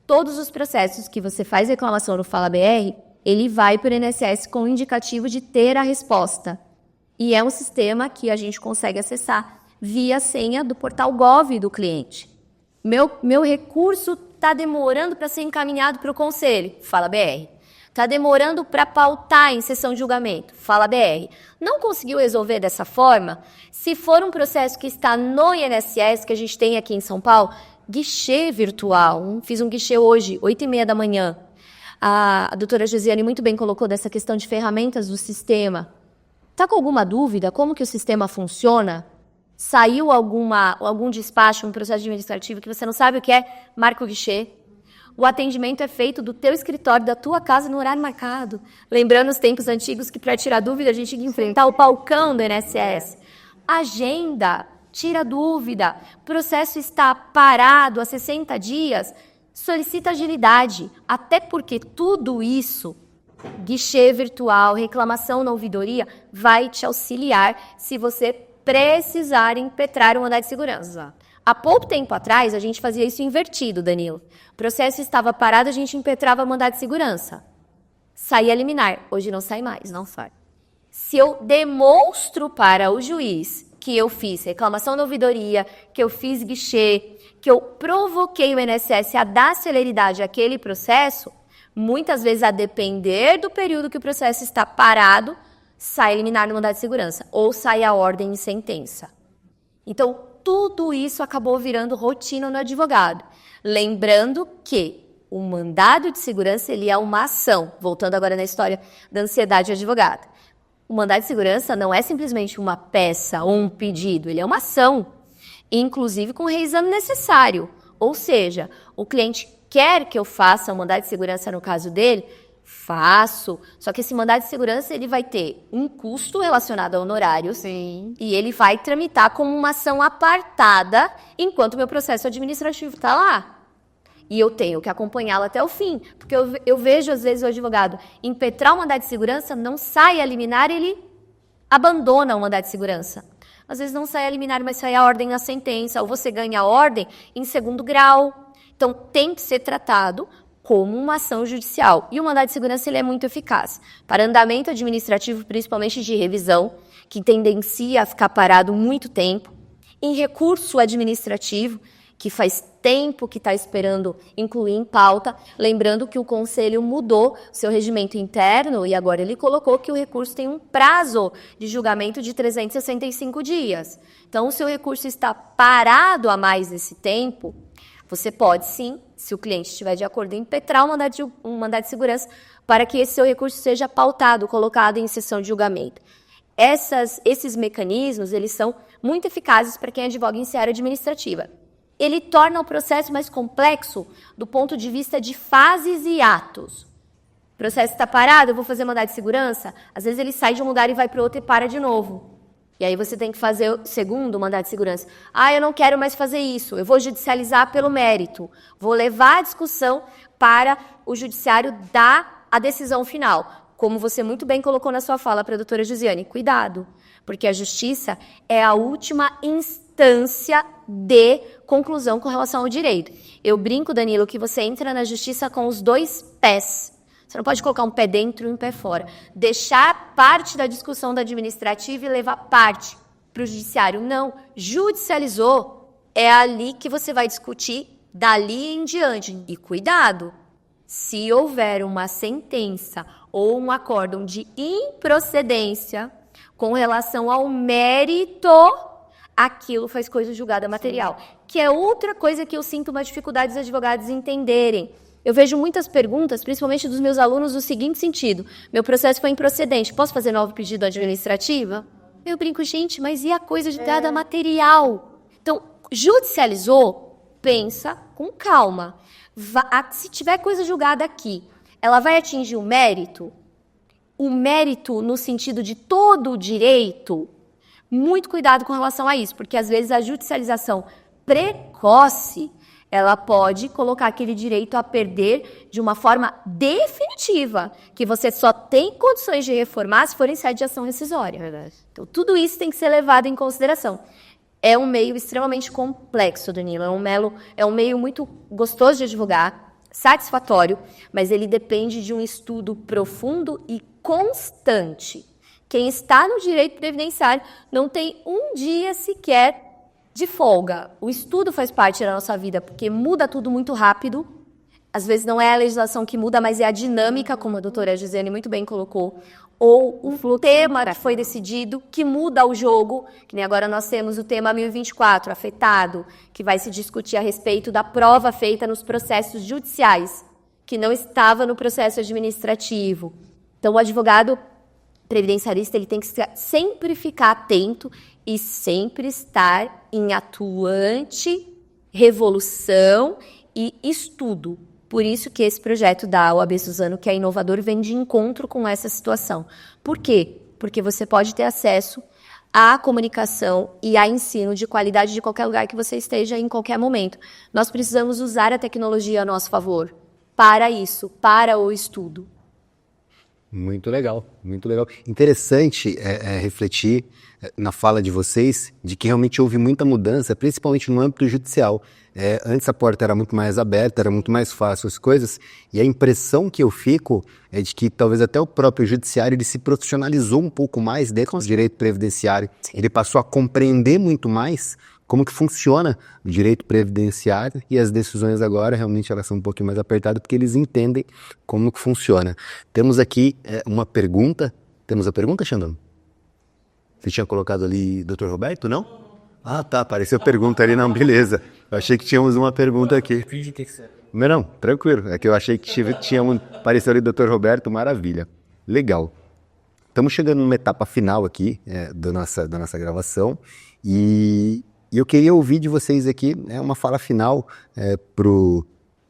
Todos os processos que você faz reclamação no Fala BR, ele vai para o INSS com o indicativo de ter a resposta. E é um sistema que a gente consegue acessar via senha do portal Gov do cliente. Meu recurso está demorando para ser encaminhado para o conselho, Fala BR. Está demorando para pautar em sessão de julgamento, Fala BR. Não conseguiu resolver dessa forma? Se for um processo que está no INSS, que a gente tem aqui em São Paulo, guichê virtual. Fiz um guichê hoje, 8h30 da manhã. A doutora Gesiane muito bem colocou dessa questão de ferramentas do sistema. Está com alguma dúvida? Como que o sistema funciona? Saiu algum despacho, um processo administrativo que você não sabe o que é? Marca o guichê. O atendimento é feito do teu escritório, da tua casa, no horário marcado. Lembrando os tempos antigos que, para tirar dúvida, a gente tinha que enfrentar o balcão do INSS. Agenda, tira dúvida. Processo está parado há 60 dias. Solicita agilidade, até porque tudo isso, guichê virtual, reclamação na ouvidoria, vai te auxiliar se você precisar impetrar o mandado de segurança. Há pouco tempo atrás, a gente fazia isso invertido, Danilo. O processo estava parado, a gente impetrava mandado de segurança. Saía liminar, hoje não sai mais. Não sai. Se eu demonstro para o juiz que eu fiz reclamação na ouvidoria, que eu fiz guichê, que eu provoquei o INSS a dar celeridade àquele processo, muitas vezes, a depender do período que o processo está parado, sai liminar no mandado de segurança, ou sai a ordem em sentença. Então, tudo isso acabou virando rotina no advogado. Lembrando que o mandado de segurança ele é uma ação, voltando agora na história da ansiedade advogada. O mandado de segurança não é simplesmente uma peça ou um pedido, ele é uma ação, inclusive com o reexame necessário. Ou seja, o cliente quer que eu faça o mandado de segurança no caso dele, faço. Só que esse mandado de segurança ele vai ter um custo relacionado a honorários. Sim. E ele vai tramitar como uma ação apartada enquanto o meu processo administrativo está lá. E eu tenho que acompanhá-lo até o fim. Porque eu vejo, às vezes, o advogado impetrar o mandado de segurança, não sai a liminar, ele abandona o mandado de segurança. Às vezes não sai a liminar, mas sai a ordem na sentença. Ou você ganha a ordem em segundo grau. Então, tem que ser tratado como uma ação judicial. E o mandado de segurança ele é muito eficaz. Para andamento administrativo, principalmente de revisão, que tendencia a ficar parado muito tempo. Em recurso administrativo, que faz tempo que está esperando incluir em pauta, lembrando que o Conselho mudou seu regimento interno e agora ele colocou que o recurso tem um prazo de julgamento de 365 dias. Então, se o recurso está parado há mais desse tempo, você pode sim, se o cliente estiver de acordo, impetrar um mandado de segurança para que esse seu recurso seja pautado, colocado em sessão de julgamento. Esses mecanismos, eles são muito eficazes para quem advoga em seara administrativa. Ele torna o processo mais complexo do ponto de vista de fases e atos. O processo está parado, eu vou fazer mandado de segurança, às vezes ele sai de um lugar e vai para outro e para de novo. E aí você tem que fazer o segundo mandado de segurança. Eu não quero mais fazer isso, eu vou judicializar pelo mérito. Vou levar a discussão para o judiciário dar a decisão final. Como você muito bem colocou na sua fala para a doutora Gesiane, cuidado, porque a justiça é a última instância de conclusão com relação ao direito. Eu brinco, Danilo, que você entra na justiça com os dois pés. Você não pode colocar um pé dentro e um pé fora. Deixar parte da discussão da administrativa e levar parte para o judiciário. Não, judicializou, é ali que você vai discutir dali em diante. E cuidado, se houver uma sentença ou um acórdão de improcedência com relação ao mérito, aquilo faz coisa julgada material. Que é outra coisa que eu sinto uma dificuldade dos advogados entenderem. Eu vejo muitas perguntas, principalmente dos meus alunos, no seguinte sentido. Meu processo foi improcedente, posso fazer novo pedido administrativo? Eu brinco, gente, mas e a coisa julgada material? Então, judicializou, pensa com calma. Se tiver coisa julgada aqui, ela vai atingir o mérito? O mérito no sentido de todo o direito? Muito cuidado com relação a isso, porque às vezes a judicialização precoce, ela pode colocar aquele direito a perder de uma forma definitiva, que você só tem condições de reformar se for em sede de ação rescisória. Verdade. Então, tudo isso tem que ser levado em consideração. É um meio extremamente complexo, Danilo. É um meio muito gostoso de advogar, satisfatório, mas ele depende de um estudo profundo e constante. Quem está no direito previdenciário não tem um dia sequer de folga. O estudo faz parte da nossa vida, porque muda tudo muito rápido. Às vezes não é a legislação que muda, mas é a dinâmica, como a doutora Gesiane muito bem colocou. ou um tema que foi decidido, que muda o jogo, que nem agora nós temos o tema 1024, afetado, que vai se discutir a respeito da prova feita nos processos judiciais, que não estava no processo administrativo. Então, o advogado previdenciarista ele tem que sempre ficar atento e sempre estar em atuante revolução e estudo. Por isso que esse projeto da OAB Suzano, que é inovador, vem de encontro com essa situação. Por quê? Porque você pode ter acesso à comunicação e a ensino de qualidade de qualquer lugar que você esteja em qualquer momento. Nós precisamos usar a tecnologia a nosso favor para isso, para o estudo. Muito legal, muito legal. Interessante refletir na fala de vocês de que realmente houve muita mudança, principalmente no âmbito judicial. Antes a porta era muito mais aberta, era muito mais fácil as coisas, e a impressão que eu fico é de que talvez até o próprio judiciário ele se profissionalizou um pouco mais dentro do direito previdenciário. Sim. Ele passou a compreender muito mais como que funciona o direito previdenciário, e as decisões agora realmente elas são um pouquinho mais apertadas porque eles entendem como que funciona. Temos aqui uma pergunta. Temos a pergunta, Xandão? Você tinha colocado ali Dr. Roberto, não? Ah, tá, apareceu pergunta ali, não, beleza. Eu achei que tínhamos uma pergunta aqui. Não, tranquilo, é que eu achei que apareceu ali Dr. Roberto, maravilha. Legal. Estamos chegando numa etapa final aqui da nossa gravação e eu queria ouvir de vocês aqui uma fala final pro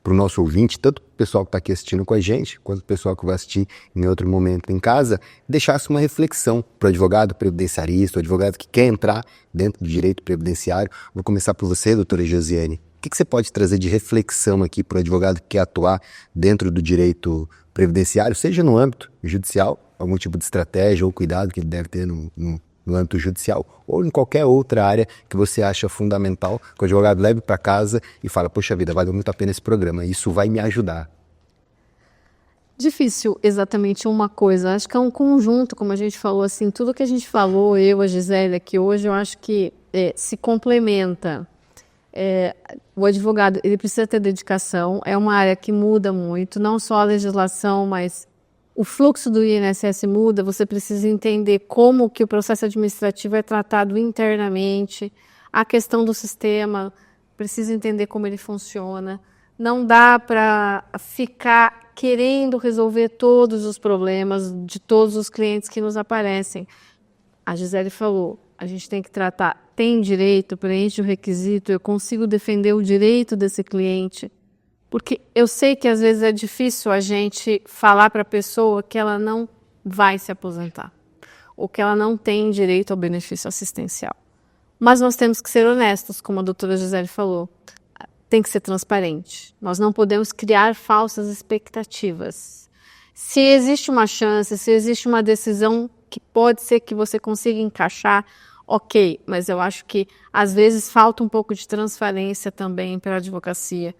nosso ouvinte, tanto o pessoal que está aqui assistindo com a gente, quanto o pessoal que vai assistir em outro momento em casa, deixasse uma reflexão para o advogado previdenciarista, o advogado que quer entrar dentro do direito previdenciário. Vou começar por você, doutora Josiane. O que você pode trazer de reflexão aqui para o advogado que quer atuar dentro do direito previdenciário, seja no âmbito judicial, algum tipo de estratégia ou cuidado que ele deve ter no âmbito judicial, ou em qualquer outra área que você acha fundamental, que o advogado leve para casa e fala, poxa vida, vale muito a pena esse programa, isso vai me ajudar. Difícil exatamente uma coisa, acho que é um conjunto, como a gente falou, assim, tudo que a gente falou, eu, a Gisele aqui hoje, eu acho que se complementa. O advogado, ele precisa ter dedicação, é uma área que muda muito, não só a legislação, mas o fluxo do INSS muda, você precisa entender como que o processo administrativo é tratado internamente, a questão do sistema, precisa entender como ele funciona. Não dá para ficar querendo resolver todos os problemas de todos os clientes que nos aparecem. A Gisele falou, a gente tem que tratar, tem direito, preenche o requisito, eu consigo defender o direito desse cliente. Porque eu sei que às vezes é difícil a gente falar para a pessoa que ela não vai se aposentar, ou que ela não tem direito ao benefício assistencial. Mas nós temos que ser honestos, como a doutora Gisele falou. Tem que ser transparente. Nós não podemos criar falsas expectativas. Se existe uma chance, se existe uma decisão que pode ser que você consiga encaixar, ok. Mas eu acho que às vezes falta um pouco de transparência também para a advocacia.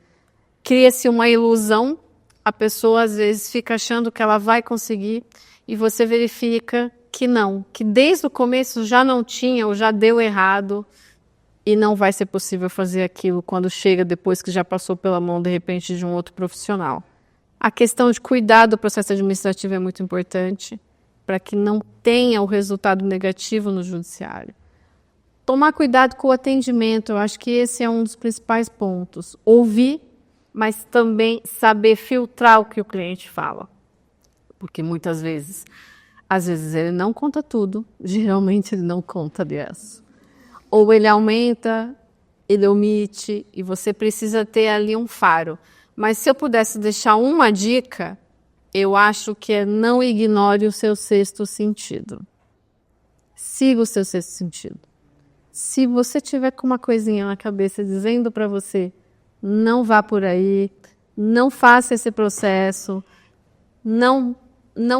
Cria-se uma ilusão, a pessoa às vezes fica achando que ela vai conseguir e você verifica que não, que desde o começo já não tinha ou já deu errado e não vai ser possível fazer aquilo quando chega depois que já passou pela mão de repente de um outro profissional. A questão de cuidar do processo administrativo é muito importante para que não tenha o resultado negativo no judiciário. Tomar cuidado com o atendimento, eu acho que esse é um dos principais pontos. Ouvir, mas também saber filtrar o que o cliente fala. Porque muitas vezes, às vezes ele não conta tudo, geralmente ele não conta, aliás. Ou ele aumenta, ele omite, e você precisa ter ali um faro. Mas se eu pudesse deixar uma dica, eu acho que é não ignore o seu sexto sentido. Siga o seu sexto sentido. Se você tiver com uma coisinha na cabeça dizendo para você, não vá por aí, não faça esse processo, não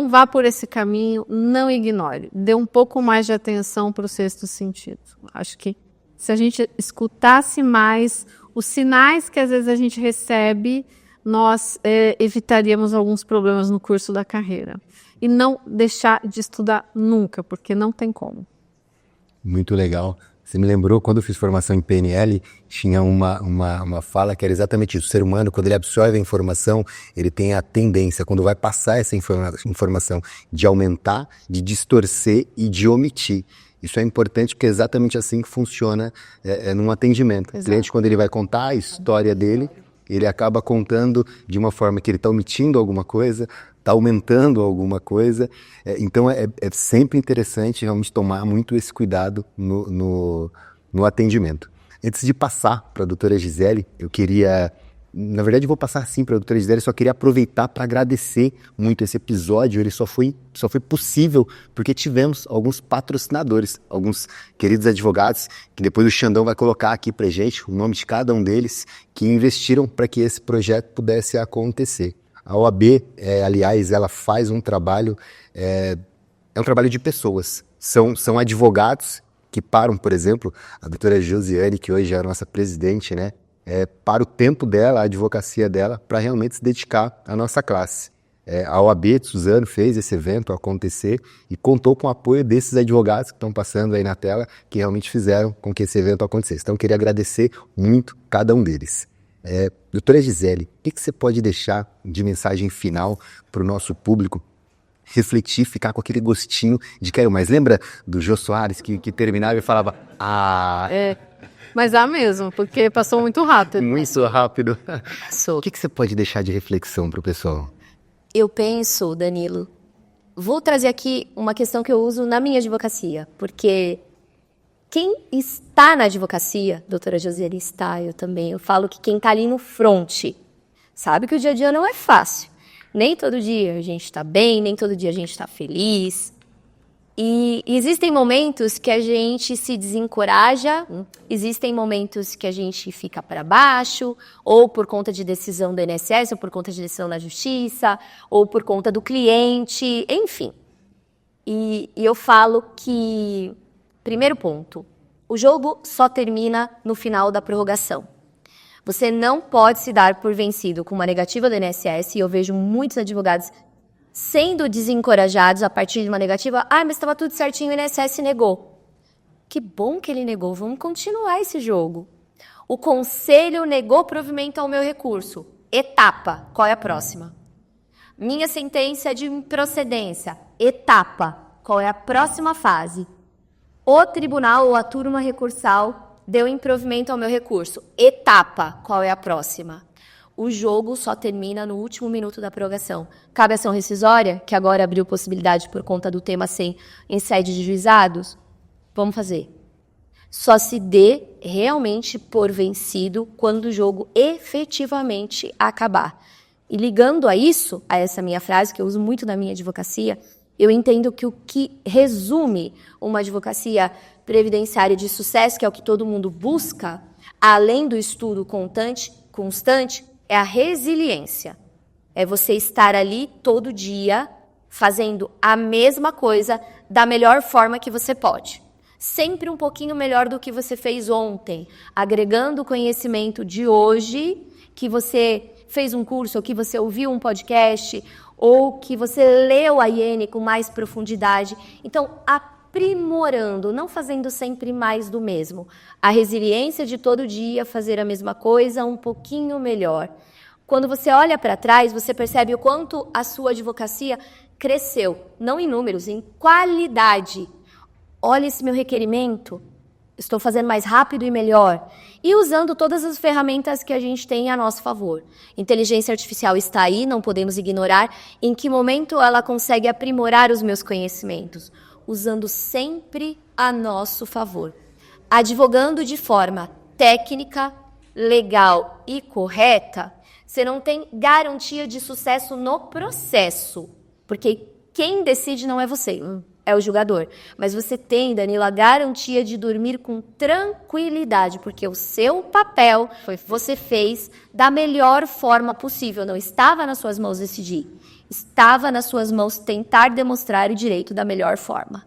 vá por esse caminho, não ignore. Dê um pouco mais de atenção para o sexto sentido. Acho que se a gente escutasse mais os sinais que às vezes a gente recebe, nós evitaríamos alguns problemas no curso da carreira. E não deixar de estudar nunca, porque não tem como. Muito legal. Você me lembrou, quando eu fiz formação em PNL, tinha uma fala que era exatamente isso. O ser humano, quando ele absorve a informação, ele tem a tendência, quando vai passar essa informação, de aumentar, de distorcer e de omitir. Isso é importante porque é exatamente assim que funciona num atendimento. Exato. O cliente, quando ele vai contar a história dele, ele acaba contando de uma forma que ele está omitindo alguma coisa, está aumentando alguma coisa. Então é sempre interessante realmente tomar muito esse cuidado no atendimento. Antes de passar para a doutora Gisele, eu queria... Na verdade, eu vou passar sim para a doutora Gisele, só queria aproveitar para agradecer muito esse episódio. Ele só foi possível porque tivemos alguns patrocinadores, alguns queridos advogados, que depois o Xandão vai colocar aqui para gente o nome de cada um deles, que investiram para que esse projeto pudesse acontecer. A OAB, aliás, ela faz um trabalho, é um trabalho de pessoas. São advogados que param, por exemplo, a doutora Josiane, que hoje é a nossa presidente, né? Para o tempo dela, a advocacia dela, para realmente se dedicar à nossa classe. A OAB de Suzano fez esse evento acontecer e contou com o apoio desses advogados que estão passando aí na tela, que realmente fizeram com que esse evento acontecesse. Então, eu queria agradecer muito cada um deles. Doutora Gisele, o que você pode deixar de mensagem final para o nosso público refletir, ficar com aquele gostinho de quero mais? Lembra do Jô Soares que terminava e falava Mas mesmo, porque passou muito rápido. Muito rápido. Passou. O que você pode deixar de reflexão para o pessoal? Eu penso, Danilo, vou trazer aqui uma questão que eu uso na minha advocacia, porque quem está na advocacia, doutora Josiane está, eu também, eu falo que quem está ali no fronte, sabe que o dia a dia não é fácil. Nem todo dia a gente está bem, nem todo dia a gente está feliz. E existem momentos que a gente se desencoraja, existem momentos que a gente fica para baixo, ou por conta de decisão do INSS, ou por conta de decisão na justiça, ou por conta do cliente, enfim. E eu falo que, primeiro ponto, o jogo só termina no final da prorrogação. Você não pode se dar por vencido com uma negativa do INSS, e eu vejo muitos advogados sendo desencorajados a partir de uma negativa. Mas estava tudo certinho, o INSS negou. Que bom que ele negou, vamos continuar esse jogo. O conselho negou provimento ao meu recurso. Etapa, qual é a próxima? Minha sentença é de improcedência. Etapa, qual é a próxima fase? O tribunal ou a turma recursal deu improvimento ao meu recurso. Etapa, qual é a próxima? O jogo só termina no último minuto da prorrogação. Cabe ação rescisória, que agora abriu possibilidade por conta do tema 100 em sede de juizados? Vamos fazer. Só se dê realmente por vencido quando o jogo efetivamente acabar. E ligando a isso, a essa minha frase, que eu uso muito na minha advocacia, eu entendo que o que resume uma advocacia previdenciária de sucesso, que é o que todo mundo busca, além do estudo constante, é a resiliência. É você estar ali todo dia fazendo a mesma coisa da melhor forma que você pode. Sempre um pouquinho melhor do que você fez ontem, agregando o conhecimento de hoje, que você fez um curso, ou que você ouviu um podcast, ou que você leu a IN com mais profundidade. Então, aprimorando, não fazendo sempre mais do mesmo. A resiliência de todo dia, fazer a mesma coisa um pouquinho melhor. Quando você olha para trás, você percebe o quanto a sua advocacia cresceu, não em números, em qualidade. Olha esse meu requerimento, estou fazendo mais rápido e melhor. E usando todas as ferramentas que a gente tem a nosso favor. Inteligência artificial está aí, não podemos ignorar. Em que momento ela consegue aprimorar os meus conhecimentos? Usando sempre a nosso favor. Advogando de forma técnica, legal e correta, você não tem garantia de sucesso no processo. Porque quem decide não é você, é o julgador. Mas você tem, Danilo, a garantia de dormir com tranquilidade, porque o seu papel você fez da melhor forma possível. Não estava nas suas mãos decidir. Estava nas suas mãos tentar demonstrar o direito da melhor forma.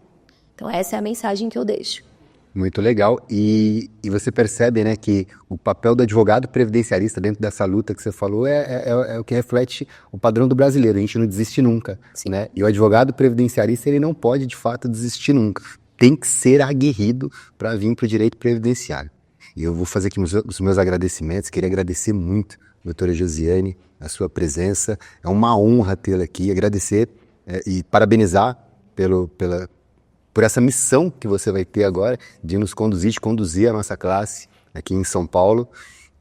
Então essa é a mensagem que eu deixo. Muito legal. E você percebe, né, que o papel do advogado previdenciarista dentro dessa luta que você falou é o que reflete o padrão do brasileiro. A gente não desiste nunca, né? E o advogado previdenciarista, ele não pode, de fato, desistir nunca. tem que ser aguerrido para vir para o direito previdenciário. E eu vou fazer aqui os meus agradecimentos. Queria agradecer muito, doutora Josiane, a sua presença. É uma honra tê-la aqui. Agradecer e parabenizar por essa missão que você vai ter agora de nos conduzir, de conduzir a nossa classe aqui em São Paulo.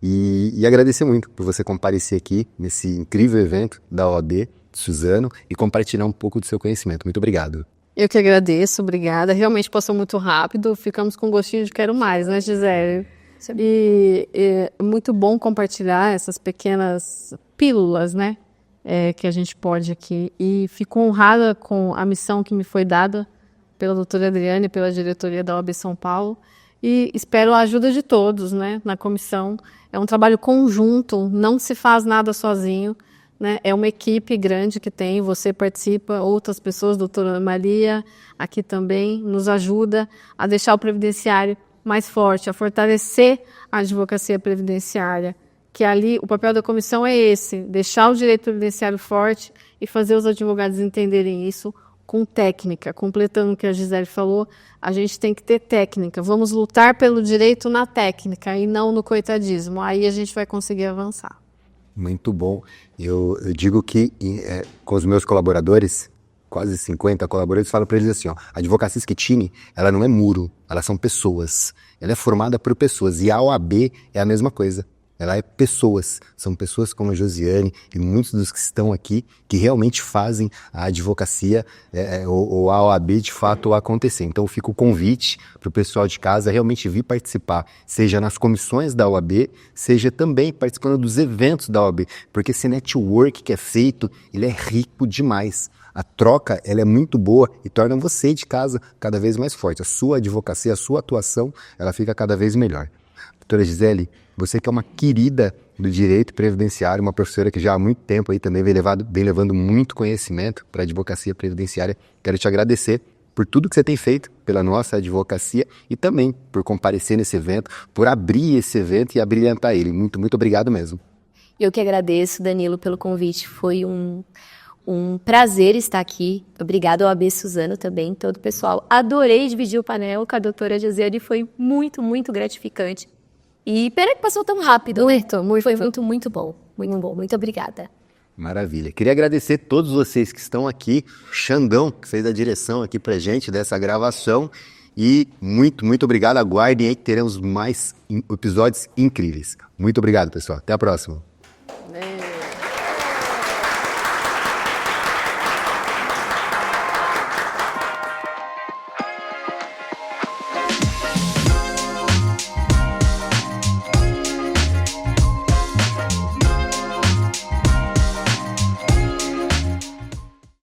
E agradecer muito por você comparecer aqui nesse incrível evento da OAB de Suzano e compartilhar um pouco do seu conhecimento. Muito obrigado. Eu que agradeço, obrigada. Realmente passou muito rápido, ficamos com gostinho de quero mais, né, Gisele? E é muito bom compartilhar essas pequenas pílulas, né, que a gente pode aqui. E fico honrada com a missão que me foi dada pela doutora Adriane, pela diretoria da OAB São Paulo. E espero a ajuda de todos, né, na comissão. É um trabalho conjunto, não se faz nada sozinho, né? É uma equipe grande que tem, você participa, outras pessoas, doutora Maria, aqui também, nos ajuda a deixar o previdenciário mais forte, a fortalecer a advocacia previdenciária, que ali o papel da comissão é esse, deixar o direito previdenciário forte e fazer os advogados entenderem isso com técnica. Completando o que a Gisele falou, a gente tem que ter técnica. Vamos lutar pelo direito na técnica e não no coitadismo. Aí a gente vai conseguir avançar. Muito bom. Eu digo que com os meus colaboradores, quase 50 colaboradores, falo para eles assim, ó, a advocacia Schettini, ela não é muro, elas são pessoas. Ela é formada por pessoas e a OAB é a mesma coisa. Ela é pessoas, são pessoas como a Josiane e muitos dos que estão aqui que realmente fazem a advocacia ou a OAB de fato acontecer. Então fica o convite para o pessoal de casa realmente vir participar, seja nas comissões da OAB, seja também participando dos eventos da OAB, porque esse network que é feito, ele é rico demais. A troca, ela é muito boa e torna você de casa cada vez mais forte. A sua advocacia, a sua atuação, ela fica cada vez melhor. Doutora Gisele, você que é uma querida do direito previdenciário, uma professora que já há muito tempo aí também vem levando muito conhecimento para a advocacia previdenciária, quero te agradecer por tudo que você tem feito pela nossa advocacia e também por comparecer nesse evento, por abrir esse evento e abrilhantar ele. Muito, muito obrigado mesmo. Eu que agradeço, Danilo, pelo convite. Foi um prazer estar aqui. Obrigado ao AB Suzano também, todo o pessoal. Adorei dividir o painel com a doutora Josiane, foi muito, muito gratificante. E pena que passou tão rápido. Foi muito, muito bom. Muito bom. Muito obrigada. Maravilha. Queria agradecer a todos vocês que estão aqui. O Xandão, que fez a direção aqui pra gente dessa gravação. E muito, muito obrigado. Aguardem aí que teremos mais episódios incríveis. Muito obrigado, pessoal. Até a próxima.